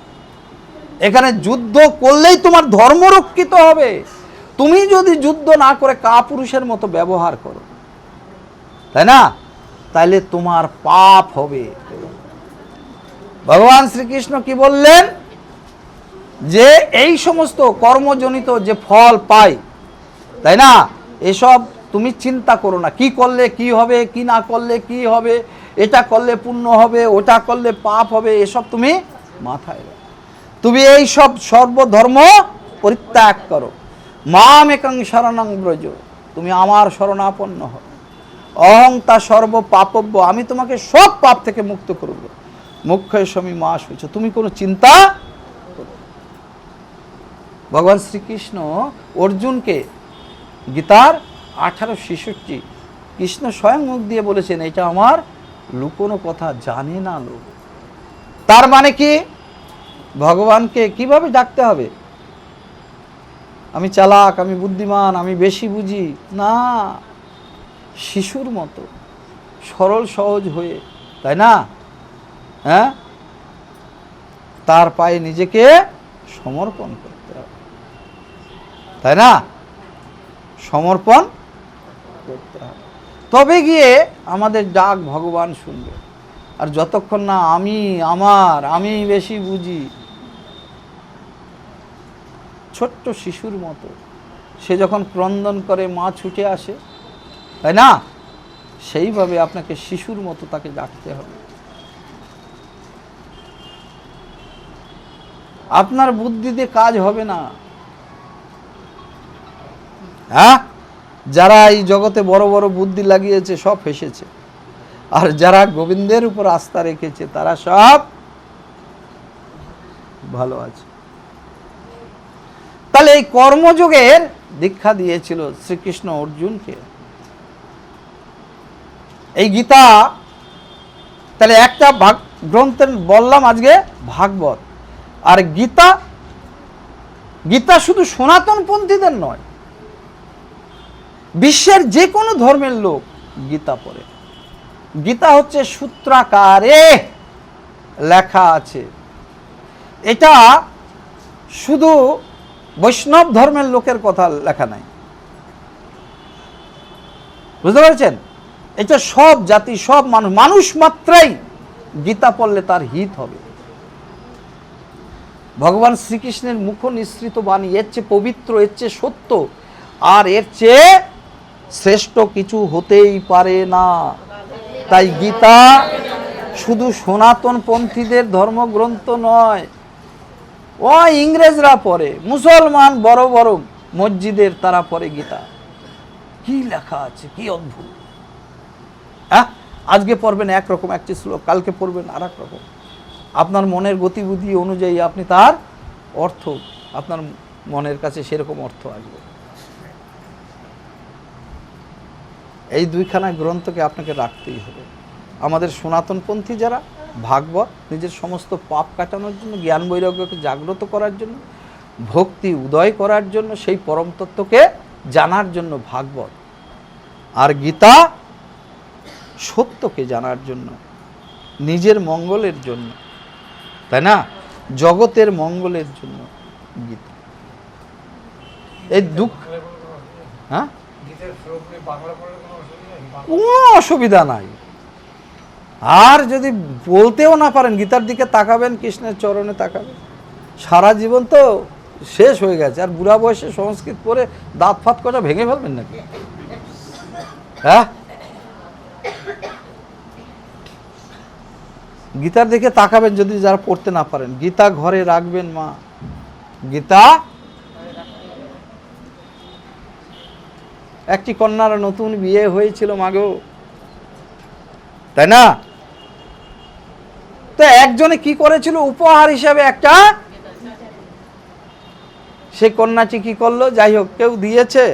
এখানে যুদ্ধ করলেই তোমার ধর্ম রক্ষিত হবে। তুমি যদি যুদ্ধ না করে কাপুরুষের মতো ব্যবহার করো, তাই না, তাইলে তোমার পাপ হবে। ভগবান শ্রীকৃষ্ণ কি বললেন? যে এই সমস্ত কর্মজনিত যে ফল পাই, তাই না, এসব তুমি চিন্তা করো না। কি করলে কি হবে, কি না করলে কি হবে, এটা করলে পুণ্য হবে, ওটা করলে পাপ হবে, এসব তুমি মাথায় রাখো। তুমি এই সব সর্বধর্ম পরিত্যাগ করো। মামেকং শরণং ব্রজ, তুমি আমার শরণাপন্ন হও। অহং তা সর্ব পাপভ্য, আমি তোমাকে সব পাপ থেকে মুক্ত করব। মোক্ষয়িষ্যামি মা শুচ, তুমি কোনো চিন্তা করো। ভগবান শ্রীকৃষ্ণ অর্জুনকে গীতার 1866 কৃষ্ণ স্বয়ং মুখ দিয়ে বলেছেন, এটা আমার লুকোনো কথা, জানে না লোক। তার মানে কি? ভগবানকে কিভাবে ডাকতে হবে? আমি চালাক, আমি বুদ্ধিমান, আমি বেশি বুঝি না, শিশুর মতো সরল সহজ হয়ে, তাই না, তার পায়ে নিজেকে সমর্পণ করতে হবে, তাই না, সমর্পণ করতে হবে। তবে গিয়ে আমাদের ডাক ভগবান শুনবে। আর যতক্ষণ না আমি, আমার, আমি বেশি বুঝি, ছোট্ট শিশুর মতো সে যখন ক্রন্দন করে মা ছুটে আসে, তাই না, সেইভাবে আপনাকে শিশুর মতো তাকে ডাকতে হবে। আপনার বুদ্ধি দিয়ে কাজ হবে না। হ্যাঁ, যারা এই জগতে বড় বড় বুদ্ধি লাগিয়েছে সব ফেসেছে, আর যারা গোবিন্দের উপর আস্থা রেখেছে তারা সব ভালো আছে। তাহলে এই কর্মযোগের দীক্ষা দিয়েছিল শ্রীকৃষ্ণ অর্জুনকে। এই গীতা তাহলে একটা গ্রন্থের বললাম আজকে ভাগবত, আর গীতা, গীতা শুধু সনাতনপন্থীদের নয়, বিশ্বের যে কোনো ধর্মের লোক গীতা পড়ে। গীতা হচ্ছে সূত্রাকারে লেখা আছে। এটা শুধু বৈষ্ণব ধর্মের লোকের কথা লেখা নাই, বুঝতে পারছেন? এটা সব জাতি, সব মানুষ, মানুষ মাত্রাই গীতা পড়লে তার হিত হবে। ভগবান শ্রীকৃষ্ণের মুখ নিঃসৃত বাণী এর চেয়ে পবিত্র, এর চেয়ে সত্য, আর এর চেয়ে শ্রেষ্ঠ কিছু হতেই পারে না। তাই গীতা শুধু সনাতনপন্থীদের ধর্মগ্রন্থ নয়, ও ইংরেজরা পড়ে, মুসলমান বড় বড় মসজিদের তারা পড়ে গীতা। কি লেখা আছে, কি অদ্ভুত! হ্যাঁ, আজকে পড়বেন একরকম একটি শ্লোক, কালকে পড়বেন আর এক রকম। আপনার মনের গতিবিধি অনুযায়ী আপনি তার অর্থ, আপনার মনের কাছে সেরকম অর্থ আসবে। এই দুইখানা গ্রন্থকে আপনাকে রাখতেই হবে। আমাদের সনাতনপন্থী যারা, ভাগবত নিজের সমস্ত পাপ কাটানোর জন্য, জ্ঞান বৈরাগ্যকে জাগ্রত করার জন্য, ভক্তি উদয় করার জন্য, সেই পরম তত্ত্বকে জানার জন্য ভাগবত, আর গীতা সত্যকে জানার জন্য, নিজের মঙ্গলের জন্য, তাই না? জগতের মঙ্গলের জন্য গীতা। এই দুঃখ, হ্যাঁ, কোনো অসুবিধা নাই। আর যদি বলতেও না পারেন, গীতার দিকে তাকাবেন, কৃষ্ণের চরণে তাকাবেন। সারা জীবন তো শেষ হয়ে গেছে, আর বুড়া বয়সে সংস্কৃত পড়ে দাঁত ফাত কটা ভেঙে ফেলবেন নাকি? হ্যাঁ, গীতার দিকে তাকাবেন যদি যারা পড়তে না পারেন। গীতা ঘরে রাখবেন মা, গীতা। একটি কন্যার নতুন বিয়ে হয়েছিল মাগো, তাই না? তো একজনে কি করেছিল, উপহার হিসাবে একটা, সে কন্যাটি কি করলো, যাই হোক কেউ দিয়েছে,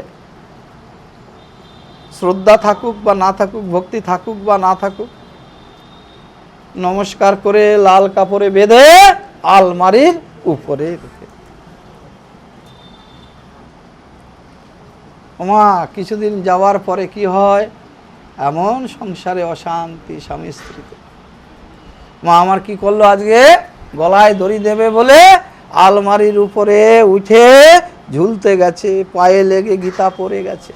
শ্রদ্ধা থাকুক বা না থাকুক, ভক্তি থাকুক বা না থাকুক, নমস্কার করে লাল কাপড়ে বেঁধে আলমারির উপরে রেখে। ওমা কিছুদিন যাওয়ার পরে কি হয়, এমন সংসারে অশান্তি স্বামী স্ত্রীতে। মা আমার কি করলো, আজকে গলায় দড়ি দেবে বলে আলমারির উপরে উঠে ঝুলতে গেছে, পায়ে লেগে গীতা পড়ে গেছে।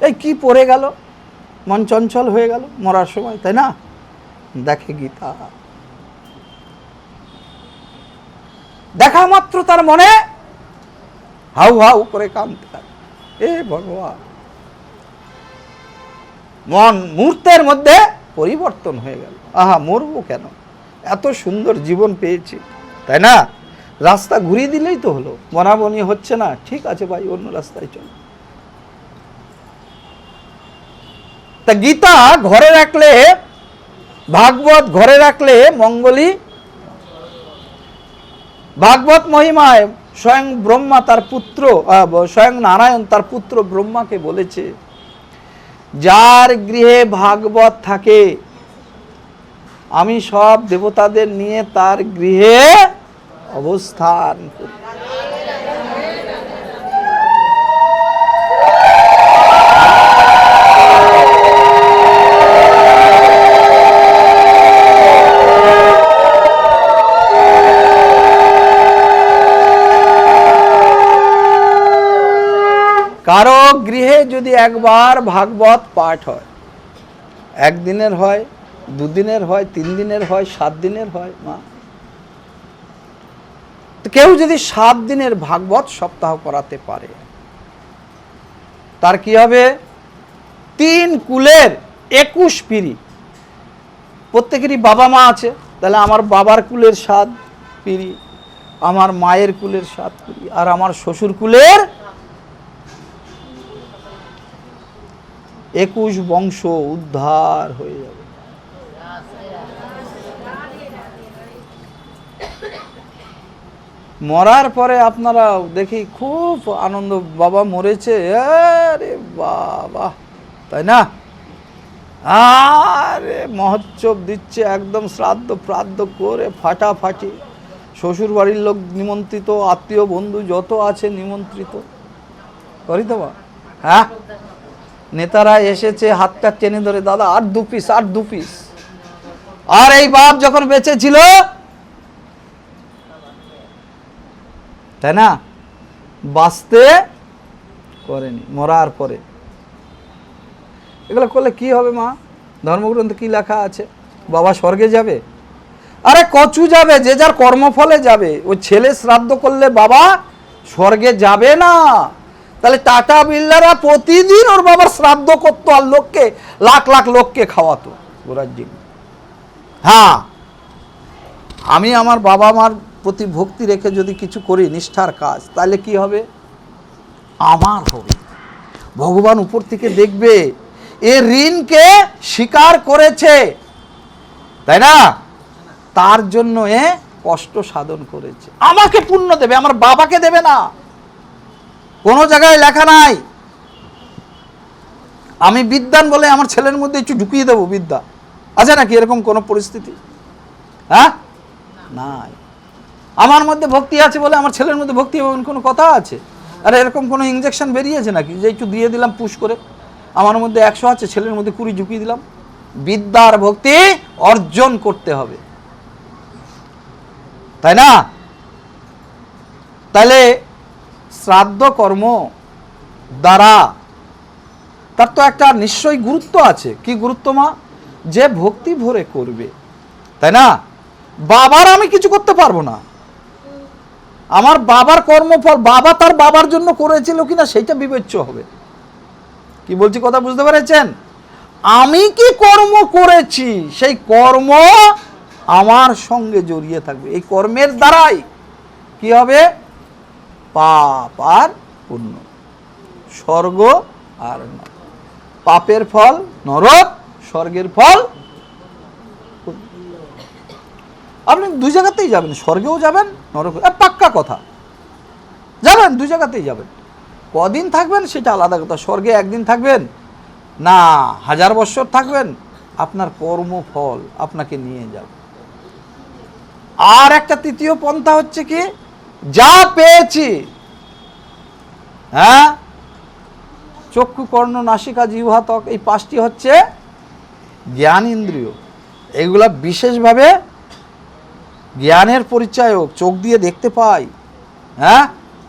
এই কি পড়ে গেল, মন চঞ্চল হয়ে গেল মরার সময়, তাই না? দেখে গীতা, দেখা মাত্র তার মনে হাউ হাউ করে কাঁদতে থাকে, এ ভগবান। মন মুহূর্তের মধ্যে পরিবর্তন হয়ে গেল। আহা, মরবো কেন, এত সুন্দর জীবন পেয়েছি, তাই না? রাস্তা ঘুরিয়ে দিলেই তো হলো, বনাবনি হচ্ছে না, ঠিক আছে ভাই অন্য রাস্তায় চলো। তা গীতা ঘরে রাখলে, ভাগবত ঘরে রাখলে মঙ্গলই। ভাগবত মহিমায় স্বয়ং ব্রহ্মা তার পুত্র, স্বয়ং নারায়ণ তার পুত্র ব্রহ্মাকে বলেছে, যার গৃহে ভাগবত থাকে আমি সব দেবতাদের নিয়ে তার গৃহে অবস্থান করি। কারো গৃহে যদি একবার ভাগবত পাঠ হয়, একদিনের হয়, দুদিনের হয়, 3 দিনের হয়, 7 দিনের হয়, মা, কেউ যদি 7 দিনের ভাগবত সপ্তাহ করাতে পারে, তার কি হবে, 3 কুলের 21 পিঁড়ি। প্রত্যেকেরই বাবা মা আছে, তাহলে আমার বাবার কুলের 7, পিঁড়ি, আমার মায়ের কুলের 7 পিঁড়ি, আর আমার শ্বশুর কুলের 21 বংশ উদ্ধার হয়ে যাবে। মরার পরে আপনারা দেখি খুব আনন্দ, বাবা মরেছে, আরে বাবা, তাই না? আরে মহোৎসব দিচ্ছে, একদম শ্রাদ্ধ প্রাদ্ধ করে ফাটাফাটি, শ্বশুর বাড়ির লোক নিমন্ত্রিত, আত্মীয় বন্ধু যত আছে নিমন্ত্রিত, করি তো? হ্যাঁ, নেতারা এসেছে, হাতটা টেনে ধরে, দাদা আর 2 পিস, আর 2 পিস। আর এই বাপ যখন বেঁচে ছিল, তাই না, বাঁচতে করেনি, মরার পরে। এগুলো করলে কি হবে মা? ধর্মগ্রন্থে কি লেখা আছে? বাবা স্বর্গে যাবে? আরে কচু যাবে, যে যার কর্মফলে যাবে। ওই ছেলে শ্রাদ্ধ করলে বাবা স্বর্গে যাবে না। তাহলে টাটা বিড়লারা প্রতিদিন ওর বাবার শ্রাদ্ধ করতো, আর লোককে, লাখ লাখ লোককে খাওয়াতো ওরার জন্য। হ্যাঁ, আমি আমার বাবা মার প্রতি ভক্তি রেখে যদি কিছু করি, নিষ্ঠার কাজ, তাহলে কি হবে? আমার হবে। ভগবান উপর থেকে দেখবে, এ ঋণকে স্বীকার করেছে, তাই না, তার জন্য এ কষ্ট সাধন করেছে, আমাকে পুণ্য দেবে, আমার বাবাকে দেবে না। কোনো জায়গায় লেখা নাই আমি বিদ্বান বলে আমার ছেলের মধ্যে একটু ঢুকিয়ে দেবো বিদ্যা। আছে নাকি এরকম কোনো পরিস্থিতি? হ্যাঁ, নাই। আমার মধ্যে ভক্তি আছে বলে আমার ছেলের মধ্যে ভক্তি হবে কোনো কথা আছে? আরে এরকম কোনো ইঞ্জেকশন বেরিয়েছে নাকি যে একটু দিয়ে দিলাম পুশ করে, আমার মধ্যে 100 আছে, ছেলের মধ্যে 20 ঢুকিয়ে দিলাম? বিদ্যার ভক্তি অর্জন করতে হবে, তাই না? তাহলে শ্রাদ্ধ কর্ম দ্বারা তার তো একটা নিশ্চয়ই গুরুত্ব আছে। কি গুরুত্ব মা? যে ভক্তি ভরে করবে, তাই না? বাবার আমি কিছু করতে পারবো না, আমার বাবার কর্মফল বাবা তার বাবার জন্য করেছিল কিনা সেটা বিবেচ্য হবে। কি বলছি কথা বুঝতে পেরেছেন? আমি কি কর্ম করেছি, সেই কর্ম আমার সঙ্গে জড়িয়ে থাকবে। এই কর্মের দ্বারাই কি হবে? পাপ আর পুণ্য, স্বর্গ আর নরক। পাপের ফল নরক, স্বর্গের ফল। আপনি 2 জায়গাতেই যাবেন, স্বর্গেও যাবেন, নরক, পাক্কা কথা, যাবেন 2 জায়গাতেই যাবেন। কদিন থাকবেন সেটা আলাদা কথা। স্বর্গে একদিন থাকবেন না 1000 বছর থাকবেন, আপনার কর্মফল আপনাকে নিয়ে যাবে। আর একটা তৃতীয় পন্থা হচ্ছে কি, যা পেয়েছি, হ্যাঁ, চক্ষু কর্ণ নাসিকা জিহ্বা ত্বক, এই 5টি হচ্ছে জ্ঞান ইন্দ্রিয়। এগুলা বিশেষভাবে জ্ঞানের পরিচয়ক। চোখ দিয়ে দেখতে পাই, হ্যাঁ,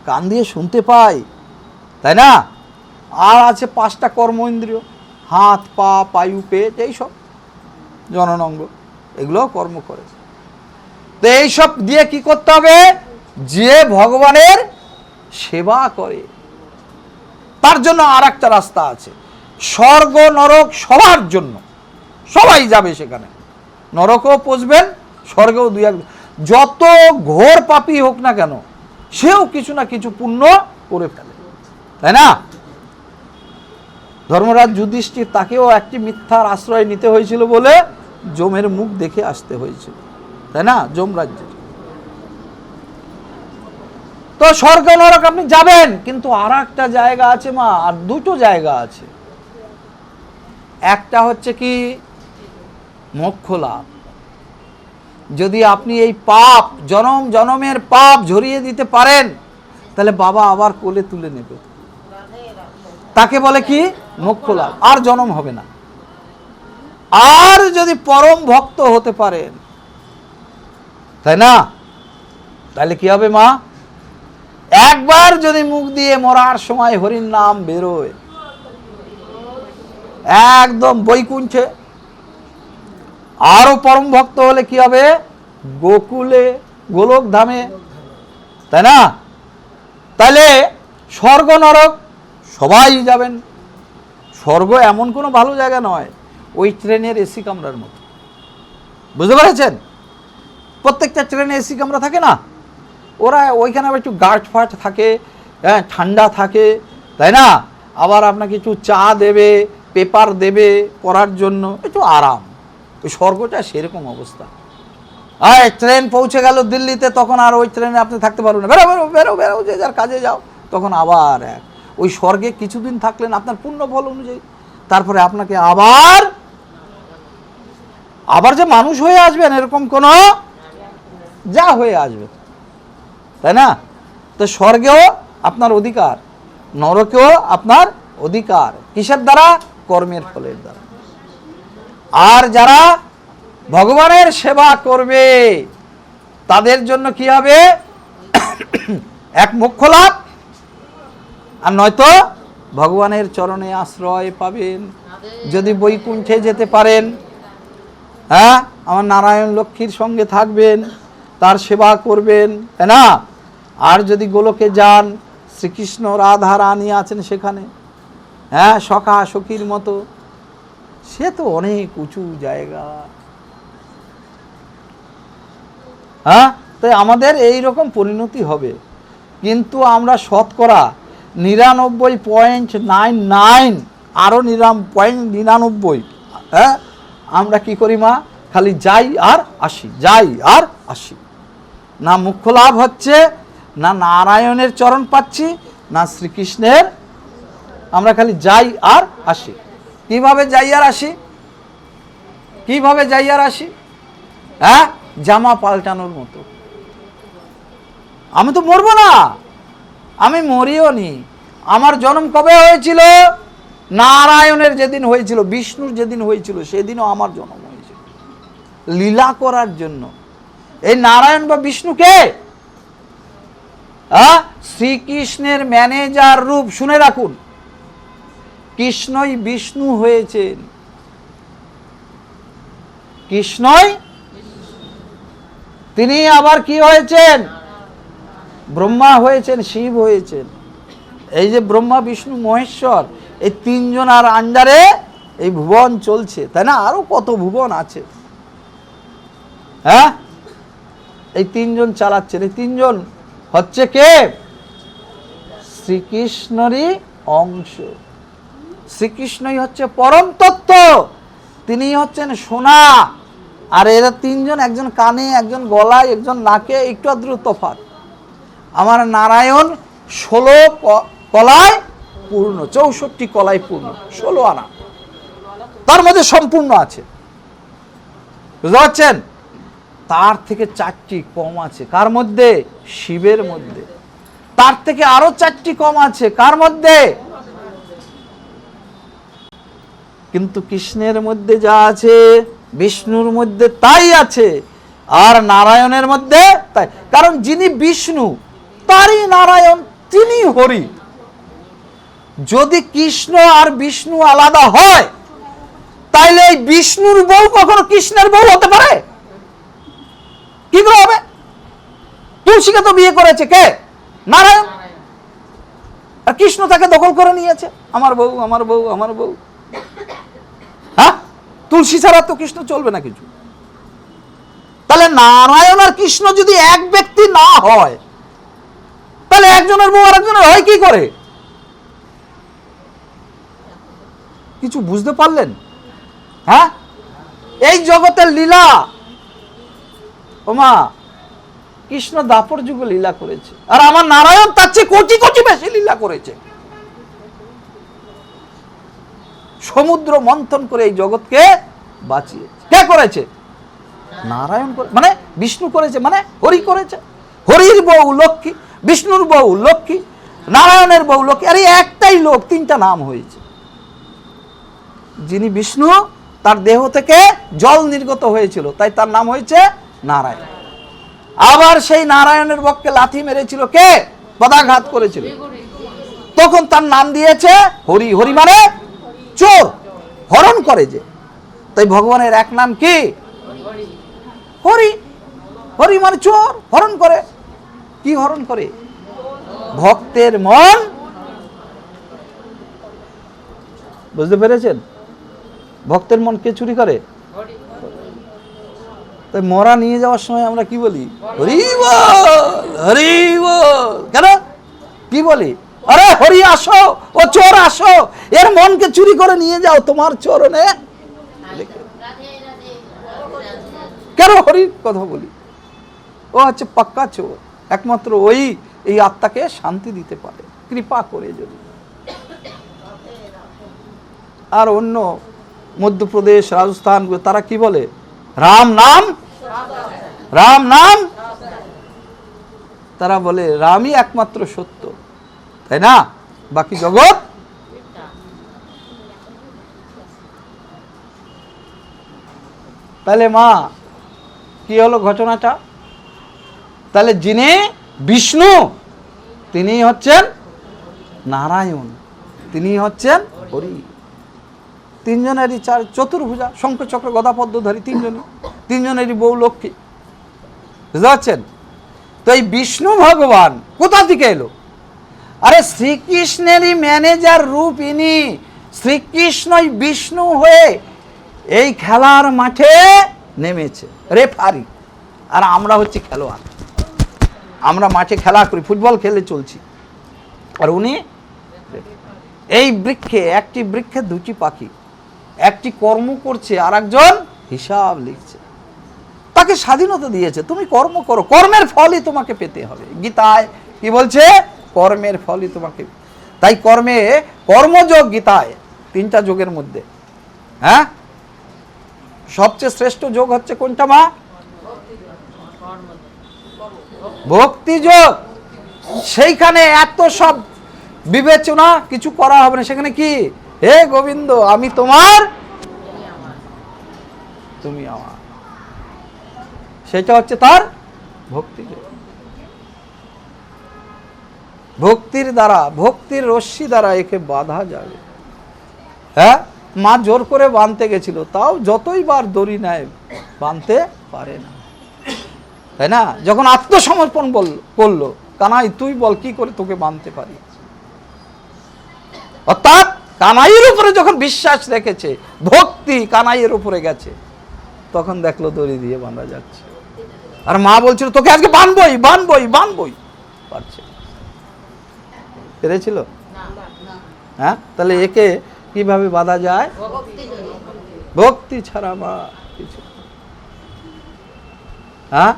কান দিয়ে শুনতে পাই, তাই না? আর আছে 5টা কর্ম ইন্দ্রিয়, হাত পা পায়ু পেট, এইসব জননাঙ্গ, এগুলো কর্ম করে। তো এইসব দিয়ে কি করতে হবে? যে ভগবানের সেবা করে তার জন্য আর একটা রাস্তা আছে, স্বর্গ নরক সবার জন্য, সবাই যাবে সেখানে। নরকও পৌঁছবেন, স্বর্গেও 2-1, যত ঘোর পাপী হোক না কেন সেও কিছু না কিছু পুণ্য করে ফেলে, তাই না? ধর্মরাজ যুধিষ্ঠির, তাকেও একটি মিথ্যার আশ্রয় নিতে হয়েছিল বলে যমের মুখ দেখে আসতে হয়েছিল, তাই না? যমরাজ্যের। তো স্বর্গ নরক আপনি যাবেন, কিন্তু আর একটা জায়গা আছে মা, আর 2টো জায়গা আছে। একটা হচ্ছে কি মোক্ষ লাভ। যদি আপনি এই পাপ, জনম জনমের পাপ ঝরিয়ে দিতে পারেন, তাহলে বাবা আবার কোলে তুলে নেবে, তাকে বলে কি মোক্ষ লাভ, আর জনম হবে না। আর যদি পরম ভক্ত হতে পারেন, তাই না, তাহলে কি হবে মা? একবার যদি মুখ দিয়ে মরার সময় হরির নাম বেরোয়, একদম বৈকুণ্ঠে। আরো পরম ভক্ত হলে কি হবে? গোকুলে, গোলক ধামে, তাই না? তাহলে স্বর্গ নরক সবাই যাবেন। স্বর্গ এমন কোনো ভালো জায়গা নয়, ওই ট্রেনের এসি কামরার মতো, বুঝতে পেরেছেন? প্রত্যেকটা ট্রেনে এসি কামরা থাকে না, ওরা ওইখানে আবার একটু গার্ড ফাট থাকে, হ্যাঁ, ঠান্ডা থাকে, তাই না? আবার আপনাকে একটু চা দেবে, পেপার দেবে পড়ার জন্য, একটু আরাম। ওই স্বর্গটা সেরকম অবস্থা। আর ট্রেন পৌঁছে গেল দিল্লিতে, তখন আর ওই ট্রেনে আপনি থাকতে পারবেন না, বেরো বেরো বেরো বেরো, যে যার কাজে যাও। তখন আবার ওই স্বর্গে কিছুদিন থাকলেন আপনার পূর্ণ ফল অনুযায়ী, তারপরে আপনাকে আবার যে মানুষ হয়ে আসবেন এরকম কোনো যা হয়ে আসবে, তাই না? তো স্বর্গেও আপনার অধিকার, নরকেও আপনার অধিকার। কিসের দ্বারা? কর্মের ফলের দ্বারা। আর যারা ভগবানের সেবা করবে তাদের জন্য কি হবে? এক মোক্ষ লাভ, আর নয়তো ভগবানের চরণে আশ্রয় পাবেন। যদি বৈকুণ্ঠে যেতে পারেন, হ্যাঁ, আমার নারায়ণ লক্ষ্মীর সঙ্গে থাকবেন, তার সেবা করবেন, তাই না? আর যদি গোলকে যান, শ্রীকৃষ্ণ রাধা রানী আছেন সেখানে, হ্যাঁ, সখা সখীর মতো, সে তো অনেক উঁচু জায়গা। হ্যাঁ, তাই আমাদের এই রকম পরিণতি হবে। কিন্তু আমরা শতকরা 99.99, আরও 99.99, হ্যাঁ, আমরা কি করি মা? খালি যাই আর আসি, যাই আর আসি। না মুখ্য লাভ হচ্ছে, না নারায়ণের চরণ পাচ্ছি, না শ্রীকৃষ্ণের। আমরা খালি যাই আর আসি। কিভাবে যাই আর আসি? কিভাবে যাই আর আসি? হ্যাঁ, জামা পাল্টানোর মতো। আমি তো মরবো না, আমি মরিও নি। আমার জন্ম কবে হয়েছিল? নারায়ণের যেদিন হয়েছিল, বিষ্ণুর যেদিন হয়েছিল, সেদিনও আমার জন্ম হয়েছিল লীলা করার জন্য। এই নারায়ণ বা বিষ্ণুকে শ্রীকৃষ্ণের ম্যানেজার রূপ, শুনে রাখুন, কৃষ্ণই বিষ্ণু হয়েছেন। কৃষ্ণই তিনি আবার কি হয়েছেন? ব্রহ্মা হয়েছেন, শিব হয়েছেন। এই যে ব্রহ্মা বিষ্ণু মহেশ্বর, এই তিনজনের আন্ডারে এই ভুবন চলছে, তাই না? আরো কত ভুবন আছে, হ্যাঁ, এই তিনজন চালাচ্ছেন। এই তিনজন হচ্ছে কে? শ্রীকৃষ্ণরই অংশ। শ্রীকৃষ্ণই হচ্ছে পরম তত্ত্ব, তিনি হচ্ছেন সোনা। আর এরা তিনজন, একজন কানে, একজন গলায়, একজন নাকে, একটু আদ্র তফাৎ। আমার নারায়ণ 16 কলায় পূর্ণ, 64 কলায় পূর্ণ, 16 আনা, তার মধ্যে সম্পূর্ণ আছে, বুঝতে পারছেন? তার থেকে 4টি কম আছে, কার মধ্যে? শিবের মধ্যে। তার থেকে আরো 4টি কম আছে, কার মধ্যে? কিন্তু কৃষ্ণের মধ্যে যা আছে, বিষ্ণুর মধ্যে তাই আছে, আর নারায়ণের মধ্যে তাই। কারণ যিনি বিষ্ণু, তারই নারায়ণ, তিনি হরি। যদি কৃষ্ণ আর বিষ্ণু আলাদা হয়, তাইলে এই বিষ্ণুর বউ কখনো কৃষ্ণের বউ হতে পারে? কি করে হবে? তুলসীকে তো বিয়ে করেছে কে? নারায়ণ। আর কৃষ্ণ তাকে দখল করে নিয়েছে, আমার বউ, আমার বউ, আমার বউ। হ্যাঁ, তুলসী ছাড়া তো কৃষ্ণ চলবে না কিছু। তাহলে নারায়ণ আর কৃষ্ণ যদি এক ব্যক্তি না হয়, তাহলে একজনের বউ আর একজনের হয় কি করে? কিছু বুঝতে পারলেন? হ্যাঁ, এই জগতের লীলা। ওমা, কৃষ্ণ দাপর যুগে লীলা করেছে, আর আমার নারায়ণ তার চেয়ে কোটি কোটি বেশি লীলা করেছে। সমুদ্র মন্থন করে এই জগৎকে বাঁচিয়েছে। কে করেছে? নারায়ণ। মানে বিষ্ণু করেছে, মানে হরি করেছে। হরির বউ লক্ষ্মী, বিষ্ণুর বউ লক্ষ্মী, নারায়ণের বউ লক্ষ্মী। আরে একটাই লোক, 3টা নাম হয়েছে। যিনি বিষ্ণু, তার দেহ থেকে জল নির্গত হয়েছিল, তাই তার নাম হয়েছে নারায়ণ। আবার সেই নারায়ণের বক্ষে লাথি মেরেছিল কে? পদাঘাত করেছিল, তখন তার নাম দিয়েছে হরি। হরি মানে চোর, হরণ করে যে। তাই ভগবানের এক নাম কি? হরি। হরি মানে চোর, হরণ করে। কি হরণ করে? ভক্তের মন। বুঝতে পেরেছেন? ভক্তের মন কে চুরি করে? তাই মরা নিয়ে যাওয়ার সময় আমরা কি বলি? হরি বল, হরি বল। কেন কি বলি? আরে হরি আসো, ও চোর আসো, এর মনকে চুরি করে নিয়ে যাও তোমার চরণে। কেন হরির কথা বলি? ও হচ্ছে পাক্কা চোর, একমাত্র ওই এই আত্মাকে শান্তি দিতে পারে কৃপা করে যদি। আর অন্য মধ্যপ্রদেশ, রাজস্থান, তারা কি বলে? রাম নাম, রাম নাম। তারা বলে রামই একমাত্র সত্য, তাই না? বাকি জগৎ। তাহলে মা কি হলো ঘটনাটা? তাহলে যিনি বিষ্ণু তিনি হচ্ছেন নারায়ণ, তিনি হচ্ছেন হরি। তিনজনেরই চতুর্ভুজা, শঙ্খ চক্র গদা পদ্মধারী, তিনজনেরই বউ লক্ষ্মী, বুঝতে পারছেন? তো এই বিষ্ণু ভগবান কোথা থেকে এলো? আরে শ্রীকৃষ্ণেরই ম্যানেজার রূপ ইনি। শ্রীকৃষ্ণই বিষ্ণু হয়ে এই খেলার মাঠে নেমেছে, রেফারি। আর আমরা হচ্ছে খেলোয়াড়, আমরা মাঠে খেলা করি, ফুটবল খেলে চলছি। আর উনি এই বৃক্ষে, একটি বৃক্ষে দুটি পাখি, একটি কর্ম করছে আর একজন হিসাব লিখছে। তাকে স্বাধীনতা দিয়েছে, তুমি কর্ম করো, কর্মের ফলই তোমাকে পেতে হবে। গীতায় কি বলছে? কর্মের ফলই তোমাকে। তাই কর্মে, কর্মযোগ গীতায় 3টা যোগের মধ্যে, হ্যাঁ, সবচেয়ে শ্রেষ্ঠ যোগ হচ্ছে কোনটা মা? ভক্তি যোগ। সেইখানে এত সব বিবেচনা কিছু করা হবে না। সেখানে কি? হে গোবিন্দ, আমি তোমার, তুমি আমার। সেটা হচ্ছে তার ভক্তি যোগ। ভক্তির দ্বারা, ভক্তির রশ্মি দ্বারা একে বাঁধা যাবে। হ্যাঁ, মা জোর করে বাঁধতে গেছিল, তাও যতই বার দড়ি নেয় বাঁধতে পারে না, তাই না? যখন আত্মসমর্পণ করলো, কানাই তুই বল কি করে তোকে বাঁধতে পারি। অর্থাৎ কানাইয়ের উপরে যখন বিশ্বাস রেখেছে, ভক্তি কানাইয়ের উপরে গেছে, তখন দেখলো দড়ি দিয়ে বাঁধা যাচ্ছে। আর মা বলছিল তোকে আজকে বাঁধবই, বাঁধবই, বাঁধবই, পারছে, পেরেছিল? হ্যাঁ, তাহলে একে কিভাবে বাঁধা যায়? ভক্তি ছাড়া মা কিছু। হ্যাঁ,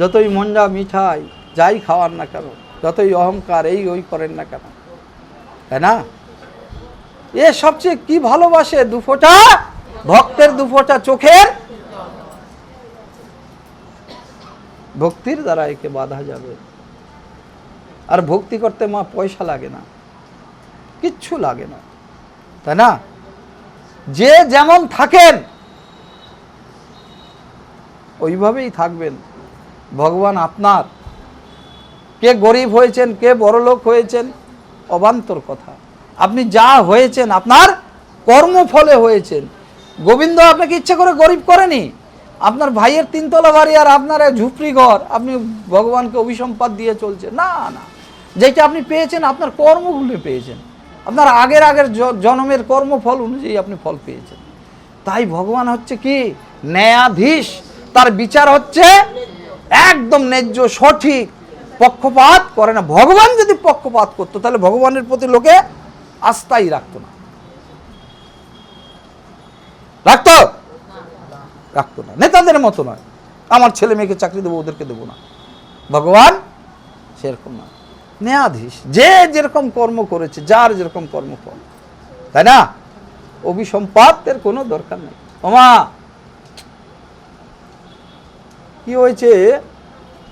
যতই মঞ্জা মিঠাই যাই খাওয়ার না কেন, যতই অহংকার এই ওই করেন না কেন, তাই না? এ সবচেয়ে কি ভালোবাসে? দুফোঁটা ভক্তের, দুফোঁটা চোখের। ভক্তির দ্বারা একে বাঁধা যাবে। আর ভক্তি করতে মা পয়সা লাগে না, কিচ্ছু লাগে না, তাই না? যে যেমন থাকেন ওইভাবেই থাকবেন। ভগবান আপনার, কে গরিব হয়েছেন, কে বড়লোক হয়েছেন, অবান্তর কথা। আপনি যা হয়েছেন আপনার কর্মফলে হয়েছেন। গোবিন্দ আপনাকে ইচ্ছে করে গরিব করেনি। আপনার ভাইয়ের 3তলা বাড়ি আর আপনার ঝুপড়ি ঘর, আপনি ভগবানকে অভিসম্পাদ দিয়ে চলছেন না। না, যেটা আপনি পেয়েছেন আপনার কর্মগুলো পেয়েছেন, আপনার আগের জন্মের কর্মফল অনুযায়ী আপনি ফল পেয়েছেন। তাই ভগবান হচ্ছে কি? ন্যায়াধীশ। তার বিচার হচ্ছে একদম ন্যায্য, সঠিক, পক্ষপাত করে না। ভগবান যদি পক্ষপাত করতো তাহলে ভগবানের প্রতি লোকে আস্থাই রাখতো না। রাখতো? রাখতো না। নেতাদের মতো নয়, আমার ছেলে মেয়েকে চাকরি দেবো, ওদেরকে দেবো না। ভগবান সেরকম না, ন্যায়াধীশ। যে যেরকম কর্ম করেছে, যার যেরকম কর্মফল, তাই না? অভিসম্পাতের কোনো দরকার নেই। ওমা কি হয়েছে,